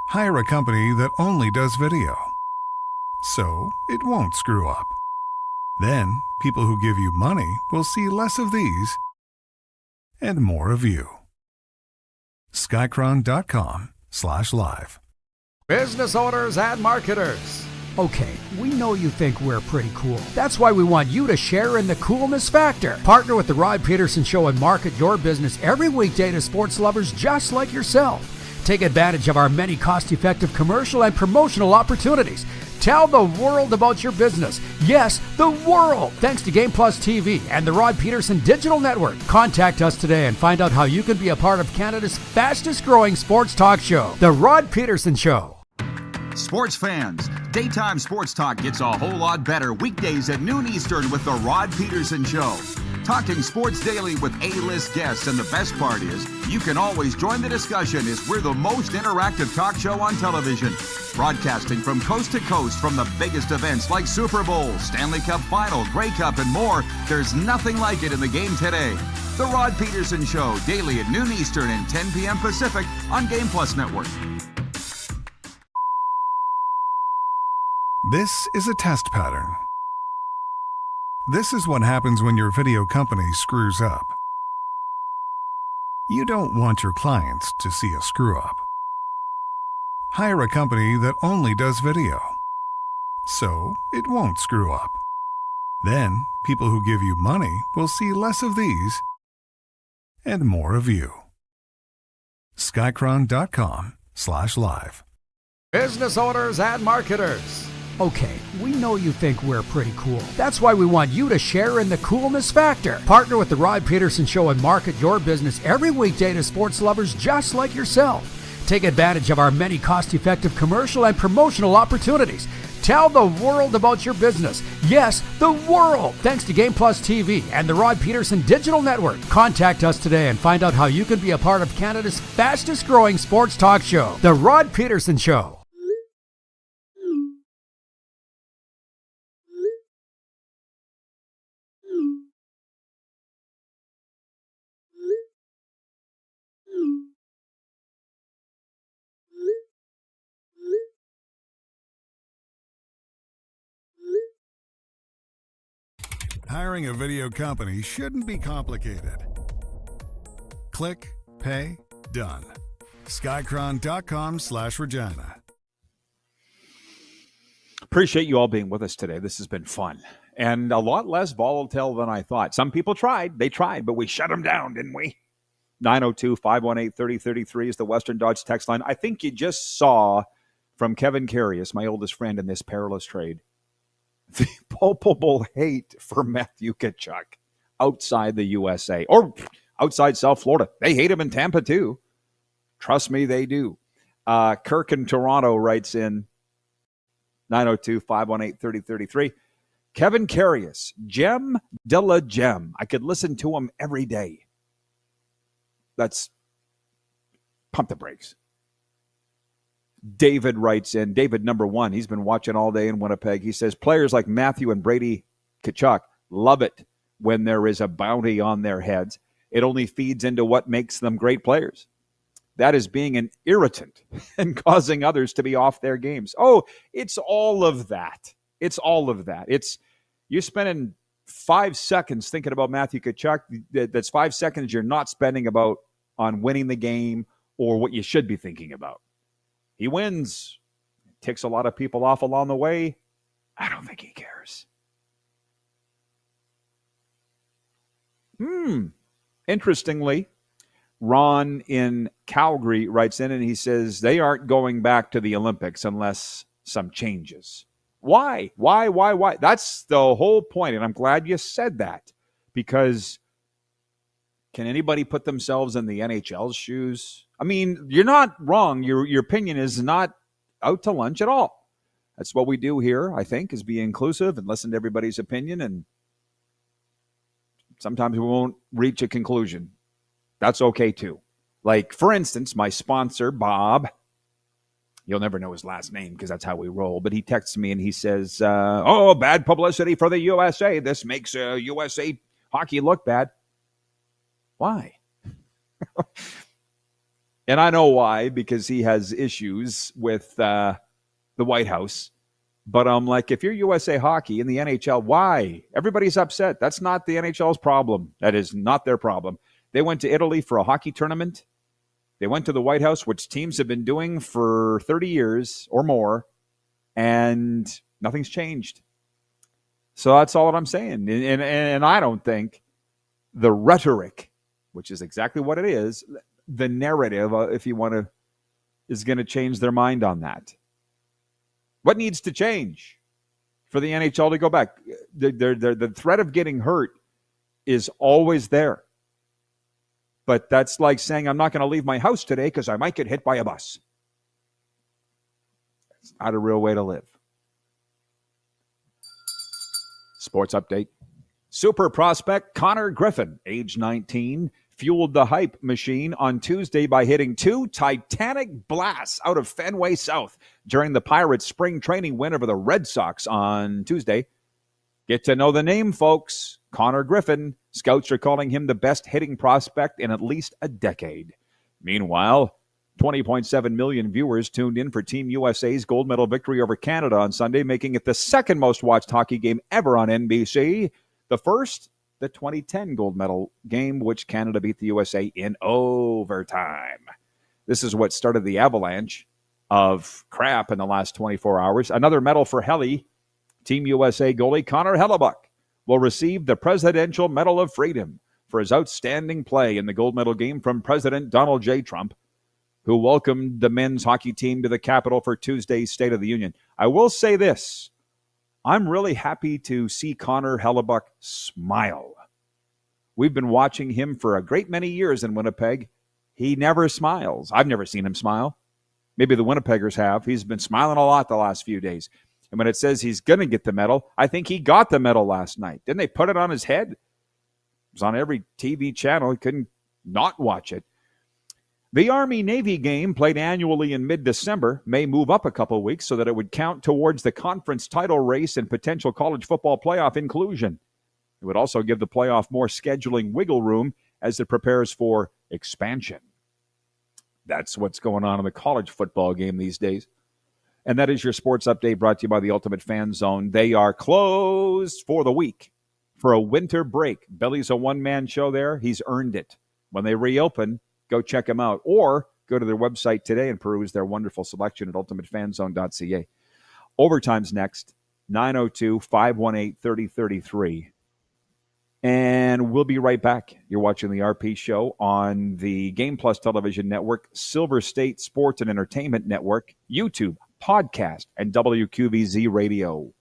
Hire a company that only does video, so it won't screw up. Then, people who give you money will see less of these and more of you. Skycron.com/live. Business owners and marketers. Okay, we know you think we're pretty cool. That's why we want you to share in the coolness factor. Partner with the Rod Pedersen Show and market your business every weekday to sports lovers just like yourself. Take advantage of our many cost-effective commercial and promotional opportunities. Tell the world about your business. Yes, the world. Thanks to Game Plus TV and the Rod Pedersen Digital Network. Contact us today and find out how you can be a part of Canada's fastest-growing sports talk show, The Rod Pedersen Show. Sports fans, daytime sports talk gets a whole lot better weekdays at noon Eastern with the Rod Pedersen Show. Talking sports daily with A-list guests, and the best part is, you can always join the discussion as we're the most interactive talk show on television. Broadcasting from coast to coast from the biggest events like Super Bowl, Stanley Cup Final, Grey Cup, and more, there's nothing like it in the game today. The Rod Pedersen Show, daily at noon Eastern and 10 p.m. Pacific on Game Plus Network. This is a test pattern. This is what happens when your video company screws up. You don't want your clients to see a screw up. Hire a company that only does video, so it won't screw up. Then, people who give you money will see less of these and more of you. Skycron.com/live. Business owners and marketers. Okay, we know you think we're pretty cool. That's why we want you to share in the coolness factor. Partner with the Rod Pedersen Show and market your business every weekday to sports lovers just like yourself. Take advantage of our many cost-effective commercial and promotional opportunities. Tell the world about your business. Yes, the world. Thanks to Game Plus TV and the Rod Pedersen Digital Network. Contact us today and find out how you can be a part of Canada's fastest-growing sports talk show, The Rod Pedersen Show. Hiring a video company shouldn't be complicated. Click, pay, done. Skycron.com/Regina. Appreciate you all being with us today. This has been fun and a lot less volatile than I thought. Some people tried. They tried, but we shut them down, didn't we? 902-518-3033 is the Western Dodge text line. I think you just saw from Kevin Karius, my oldest friend in this perilous trade, the palpable hate for Matthew Tkachuk outside the USA or outside South Florida. They hate him in Tampa too. Trust me, they do. Kirk in Toronto writes in 902-518-3033. Kevin Karius, gem de la gem. I could listen to him every day. Let's pump the brakes. David writes in, David number one, he's been watching all day in Winnipeg. He says, players like Matthew and Brady Tkachuk love it when there is a bounty on their heads. It only feeds into what makes them great players. That is being an irritant and causing others to be off their games. Oh, it's all of that. It's all of that. It's you spending 5 seconds thinking about Matthew Tkachuk. That's 5 seconds you're not spending on winning the game or what you should be thinking about. He wins, ticks a lot of people off along the way. I don't think he cares. Interestingly, Ron in Calgary writes in and he says they aren't going back to the Olympics unless some changes. Why? Why? That's the whole point, and I'm glad you said that, because can anybody put themselves in the NHL's shoes? I mean, you're not wrong. Your opinion is not out to lunch at all. That's what we do here, I think, is be inclusive and listen to everybody's opinion, and sometimes we won't reach a conclusion. That's okay, too. Like, for instance, my sponsor, Bob, you'll never know his last name because that's how we roll, but he texts me and he says, bad publicity for the USA. This makes USA hockey look bad. Why? And I know why, because he has issues with the White House. But I'm like, if you're USA Hockey in the NHL, why? Everybody's upset. That's not the NHL's problem. That is not their problem. They went to Italy for a hockey tournament. They went to the White House, which teams have been doing for 30 years or more, and nothing's changed. So that's all that I'm saying. And I don't think the rhetoric, which is exactly what it is, the narrative, if you want to, is going to change their mind on that. What needs to change for the NHL to go back? The threat of getting hurt is always there. But that's like saying, I'm not going to leave my house today because I might get hit by a bus. It's not a real way to live. Sports update. Super prospect Connor Griffin, age 19, fueled the hype machine on Tuesday by hitting 2 titanic blasts out of Fenway South during the Pirates' spring training win over the Red Sox on Tuesday. Get to know the name, folks. Connor Griffin. Scouts are calling him the best hitting prospect in at least a decade. Meanwhile, 20.7 million viewers tuned in for Team USA's gold medal victory over Canada on Sunday, making it the second most watched hockey game ever on NBC. The first, the 2010 gold medal game, which Canada beat the USA in overtime. This is what started the avalanche of crap in the last 24 hours. Another medal for Helly. Team USA goalie Connor Hellebuyck will receive the Presidential Medal of Freedom for his outstanding play in the gold medal game from President Donald J. Trump, who welcomed the men's hockey team to the Capitol for Tuesday's State of the Union. I will say this. I'm really happy to see Connor Hellebuyck smile. We've been watching him for a great many years in Winnipeg. He never smiles. I've never seen him smile. Maybe the Winnipeggers have. He's been smiling a lot the last few days. And when it says he's going to get the medal, I think he got the medal last night. Didn't they put it on his head? It was on every TV channel. He couldn't not watch it. The Army-Navy game, played annually in mid-December, may move up a couple weeks so that it would count towards the conference title race and potential college football playoff inclusion. It would also give the playoff more scheduling wiggle room as it prepares for expansion. That's what's going on in the college football game these days. And that is your sports update brought to you by the Ultimate Fan Zone. They are closed for the week for a winter break. Billy's a one-man show there. He's earned it. When they reopen, go check them out. Or go to their website today and peruse their wonderful selection at ultimatefanzone.ca. Overtime's next, 902-518-3033. And we'll be right back. You're watching the RP Show on the Game Plus Television Network, Silver State Sports and Entertainment Network, YouTube, podcast, and WQVZ Radio.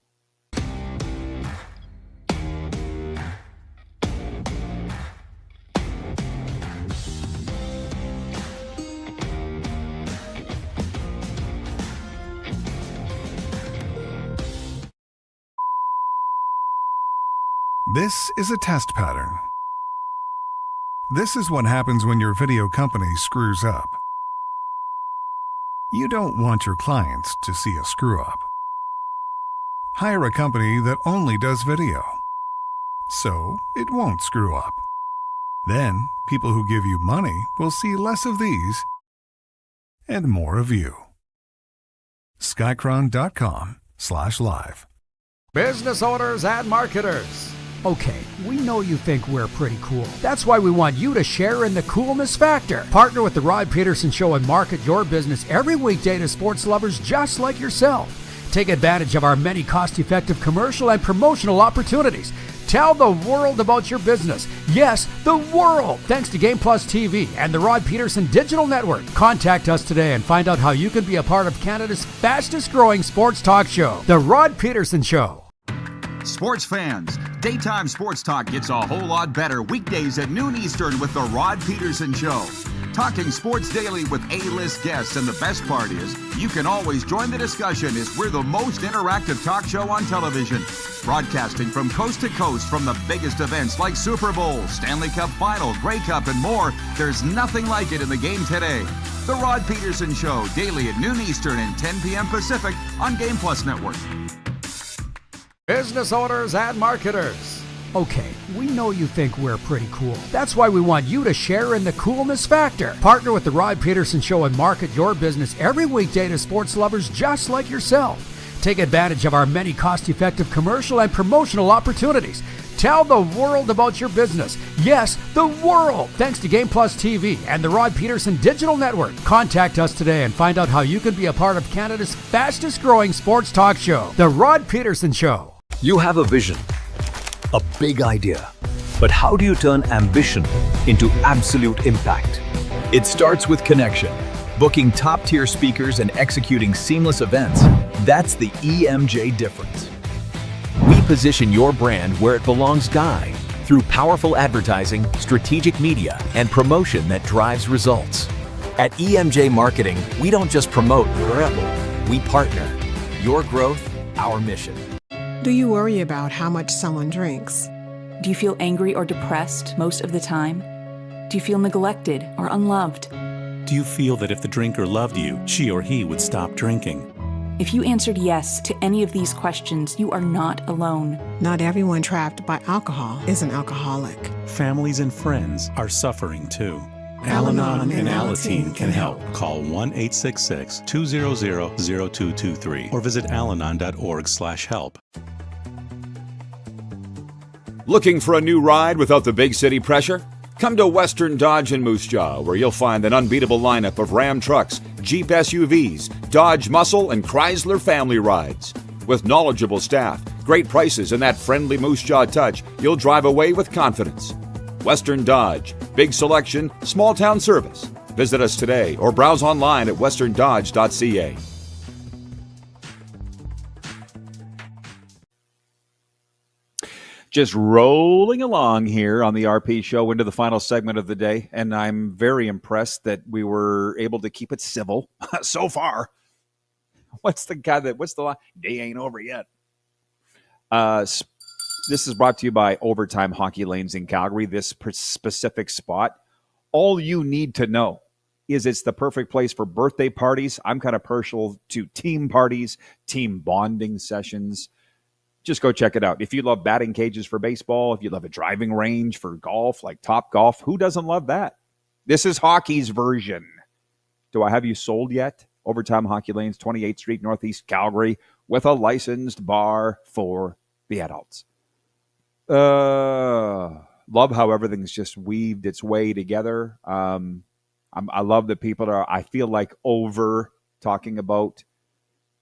This is a test pattern. This is what happens when your video company screws up. You don't want your clients to see a screw-up. Hire a company that only does video, so it won't screw up. Then, people who give you money will see less of these and more of you. Skycron.com/live. Business owners and marketers. Okay, we know you think we're pretty cool. That's why we want you to share in the coolness factor. Partner with the Rod Pedersen Show and market your business every weekday to sports lovers just like yourself. Take advantage of our many cost-effective commercial and promotional opportunities. Tell the world about your business. Yes, the world. Thanks to Game Plus TV and the Rod Pedersen Digital Network. Contact us today and find out how you can be a part of Canada's fastest-growing sports talk show, The Rod Pedersen Show. Sports fans, daytime sports talk gets a whole lot better weekdays at noon Eastern with the Rod Pedersen Show. Talking sports daily with A-list guests, and the best part is, you can always join the discussion as we're the most interactive talk show on television. Broadcasting from coast to coast from the biggest events like Super Bowl, Stanley Cup Final, Grey Cup, and more, there's nothing like it in the game today. The Rod Pedersen Show, daily at noon Eastern and 10 p.m. Pacific on Game Plus Network. Business owners and marketers. Okay, we know you think we're pretty cool. That's why we want you to share in the coolness factor. Partner with the Rod Pedersen Show and market your business every weekday to sports lovers just like yourself. Take advantage of our many cost-effective commercial and promotional opportunities. Tell the world about your business. Yes, the world. Thanks to Game Plus TV and the Rod Pedersen Digital Network. Contact us today and find out how you can be a part of Canada's fastest growing sports talk show, The Rod Pedersen Show. You have a vision, a big idea. But how do you turn ambition into absolute impact? It starts with connection. Booking top-tier speakers and executing seamless events. That's the EMJ difference. We position your brand where it belongs, Guy, through powerful advertising, strategic media, and promotion that drives results. At EMJ Marketing, we don't just promote, we partner. Your growth, our mission. Do you worry about how much someone drinks? Do you feel angry or depressed most of the time? Do you feel neglected or unloved? Do you feel that if the drinker loved you, she or he would stop drinking? If you answered yes to any of these questions, you are not alone. Not everyone trapped by alcohol is an alcoholic. Families and friends are suffering too. Al-Anon and Alateen can help. Call 1-866-200-0223 or visit alanon.org/help. Looking for a new ride without the big city pressure? Come to Western Dodge in Moose Jaw, where you'll find an unbeatable lineup of Ram trucks, Jeep SUVs, Dodge Muscle, and Chrysler family rides. With knowledgeable staff, great prices, and that friendly Moose Jaw touch, you'll drive away with confidence. Western Dodge, big selection, small town service. Visit us today or browse online at westerndodge.ca. Just rolling along here on the RP show into the final segment of the day, and I'm very impressed that we were able to keep it civil so far. What's the line? Day ain't over yet. This is brought to you by Overtime Hockey Lanes in Calgary. This specific spot, all you need to know is it's the perfect place for birthday parties. I'm kind of partial to team parties, team bonding sessions. Just go check it out. If you love batting cages for baseball, if you love a driving range for golf, like Top Golf, who doesn't love that? This is hockey's version. Do I have you sold yet? Overtime Hockey Lanes, 28th Street, Northeast Calgary, with a licensed bar for the adults. Love how everything's just weaved its way together. I love that people are, I feel like, over talking about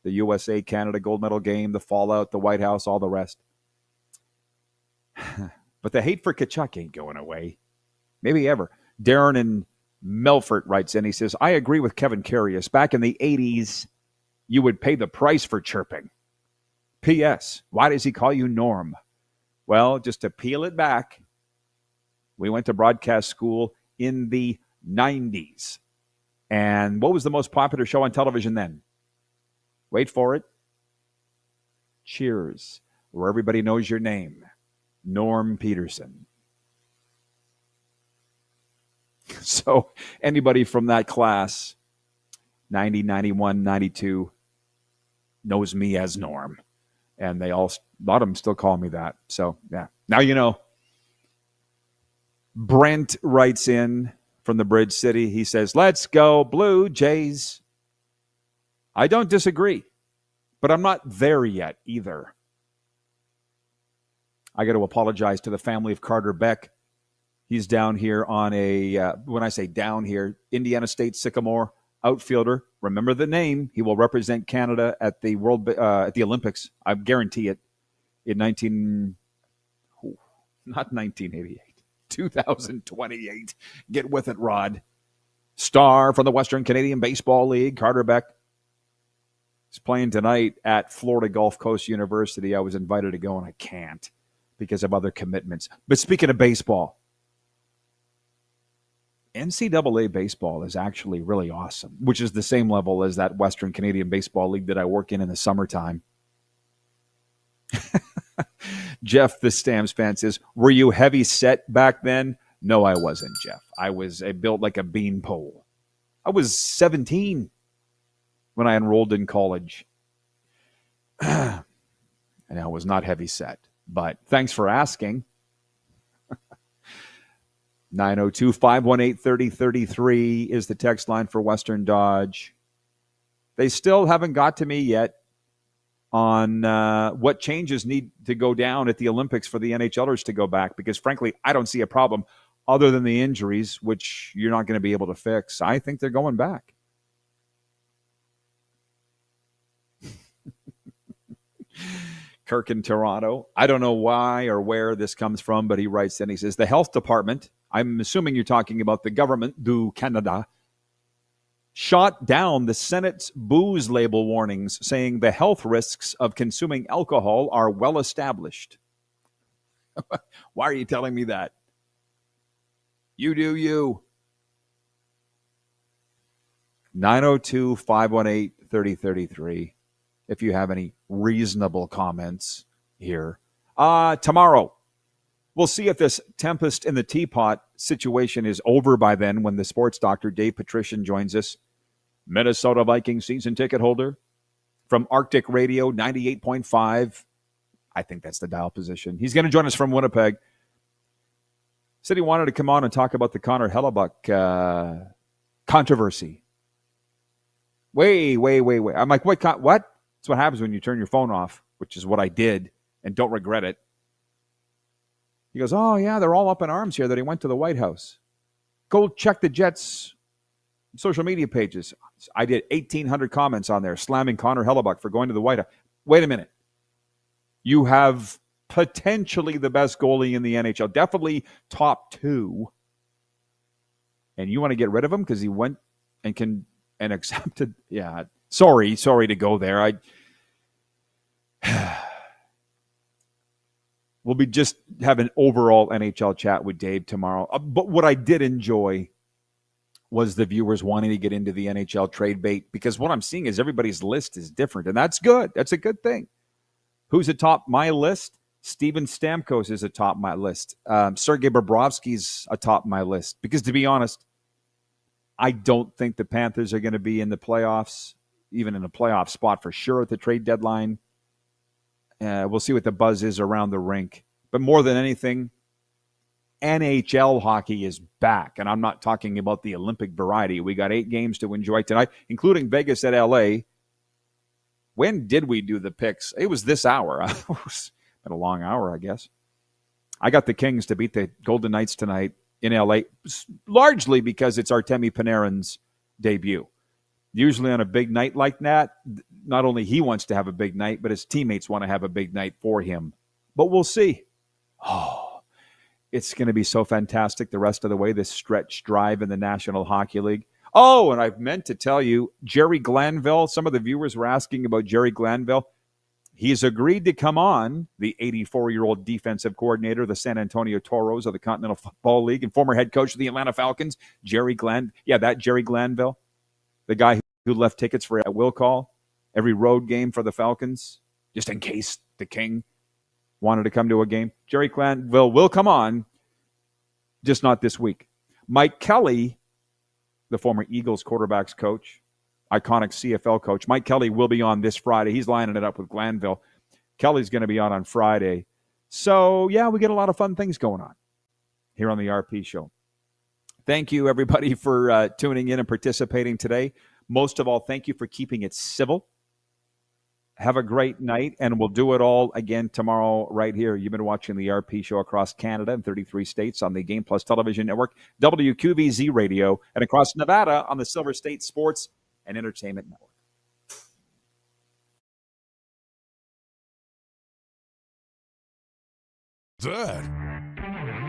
the USA-Canada gold medal game, the fallout, the White House, all the rest. But the hate for Tkachuk ain't going away. Maybe ever. Darren in Melfort writes in, he says, I agree with Kevin Karius. Back in the 80s, you would pay the price for chirping. P.S. Why does he call you Norm? Well, just to peel it back, we went to broadcast school in the 90s. And what was the most popular show on television then? Wait for it. Cheers, where everybody knows your name. Norm Pedersen. So anybody from that class, 90, 91, 92, knows me as Norm. And a lot of them still call me that. So, yeah. Now you know. Brent writes in from the Bridge City. He says, let's go Blue Jays. I don't disagree, but I'm not there yet either. I got to apologize to the family of Carter Beck. He's down here on when I say down here, Indiana State Sycamore outfielder. Remember the name. He will represent Canada at the at the Olympics. I guarantee it. In 2028. Get with it, Rod. Star from the Western Canadian Baseball League, Carter Beck. He's playing tonight at Florida Gulf Coast University. I was invited to go, and I can't because of other commitments. But speaking of baseball, NCAA baseball is actually really awesome, which is the same level as that Western Canadian Baseball League that I work in the summertime. Jeff, the Stamps fan, says, were you heavy set back then? No, I wasn't, Jeff. I built like a bean pole. I was 17 when I enrolled in college. And I was not heavy set. But thanks for asking. 902-518-3033 is the text line for Western Dodge. They still haven't got to me yet on what changes need to go down at the Olympics for the NHLers to go back, because frankly, I don't see a problem other than the injuries, which you're not going to be able to fix. I think they're going back. Kirk in Toronto. I don't know why or where this comes from, but he writes in, he says, the health department, I'm assuming you're talking about the government du Canada, shot down the Senate's booze label warnings, saying the health risks of consuming alcohol are well established. Why are you telling me that? You do you. 902-518-3033. If you have any reasonable comments here. Tomorrow, we'll see if this tempest in the teapot situation is over by then when the sports doctor Dave Patrician joins us. Minnesota Vikings season ticket holder from Arctic Radio 98.5. I think that's the dial position. He's going to join us from Winnipeg. Said he wanted to come on and talk about the Connor Hellebuck controversy. Wait. I'm like, what? That's what happens when you turn your phone off, which is what I did, and don't regret it. He goes, oh, yeah, they're all up in arms here that he went to the White House. Go check the Jets' social media pages. I did 1,800 comments on there slamming Connor Hellebuck for going to the White House. Wait a minute. You have potentially the best goalie in the NHL, definitely top 2. And you want to get rid of him because he went and accepted. Yeah, sorry to go there. We'll be just have an overall NHL chat with Dave tomorrow. But what I did enjoy was the viewers wanting to get into the NHL trade bait, because what I'm seeing is everybody's list is different, and that's good. That's a good thing. Who's atop my list? Steven Stamkos is atop my list. Sergei Bobrovsky's atop my list, because to be honest, I don't think the Panthers are going to be in the playoffs, even in a playoff spot for sure at the trade deadline. We'll see what the buzz is around the rink. But more than anything, NHL hockey is back. And I'm not talking about the Olympic variety. We got 8 games to enjoy tonight, including Vegas at LA. When did we do the picks? It was this hour. It's been a long hour, I guess. I got the Kings to beat the Golden Knights tonight in LA, largely because it's Artemi Panarin's debut. Usually on a big night like that, not only he wants to have a big night, but his teammates want to have a big night for him. But we'll see. Oh, it's going to be so fantastic the rest of the way, this stretch drive in the National Hockey League. Oh, and I've meant to tell you, Jerry Glanville, some of the viewers were asking about Jerry Glanville. He's agreed to come on, the 84-year-old defensive coordinator of the San Antonio Toros of the Continental Football League and former head coach of the Atlanta Falcons, Jerry Glanville. Yeah, that Jerry Glanville, the guy who left tickets for a will call every road game for the Falcons, just in case the King wanted to come to a game. Jerry Glanville will come on, just not this week. Mike Kelly, the former Eagles quarterbacks coach, iconic CFL coach, Mike Kelly will be on this Friday. He's lining it up with Glanville. Kelly's going to be on Friday. So, yeah, we get a lot of fun things going on here on the RP Show. Thank you, everybody, for tuning in and participating today. Most of all, thank you for keeping it civil. Have a great night, and we'll do it all again tomorrow right here. You've been watching the RP Show across Canada and 33 states on the Game Plus Television Network, WQVZ Radio, and across Nevada on the Silver State Sports and Entertainment Network. That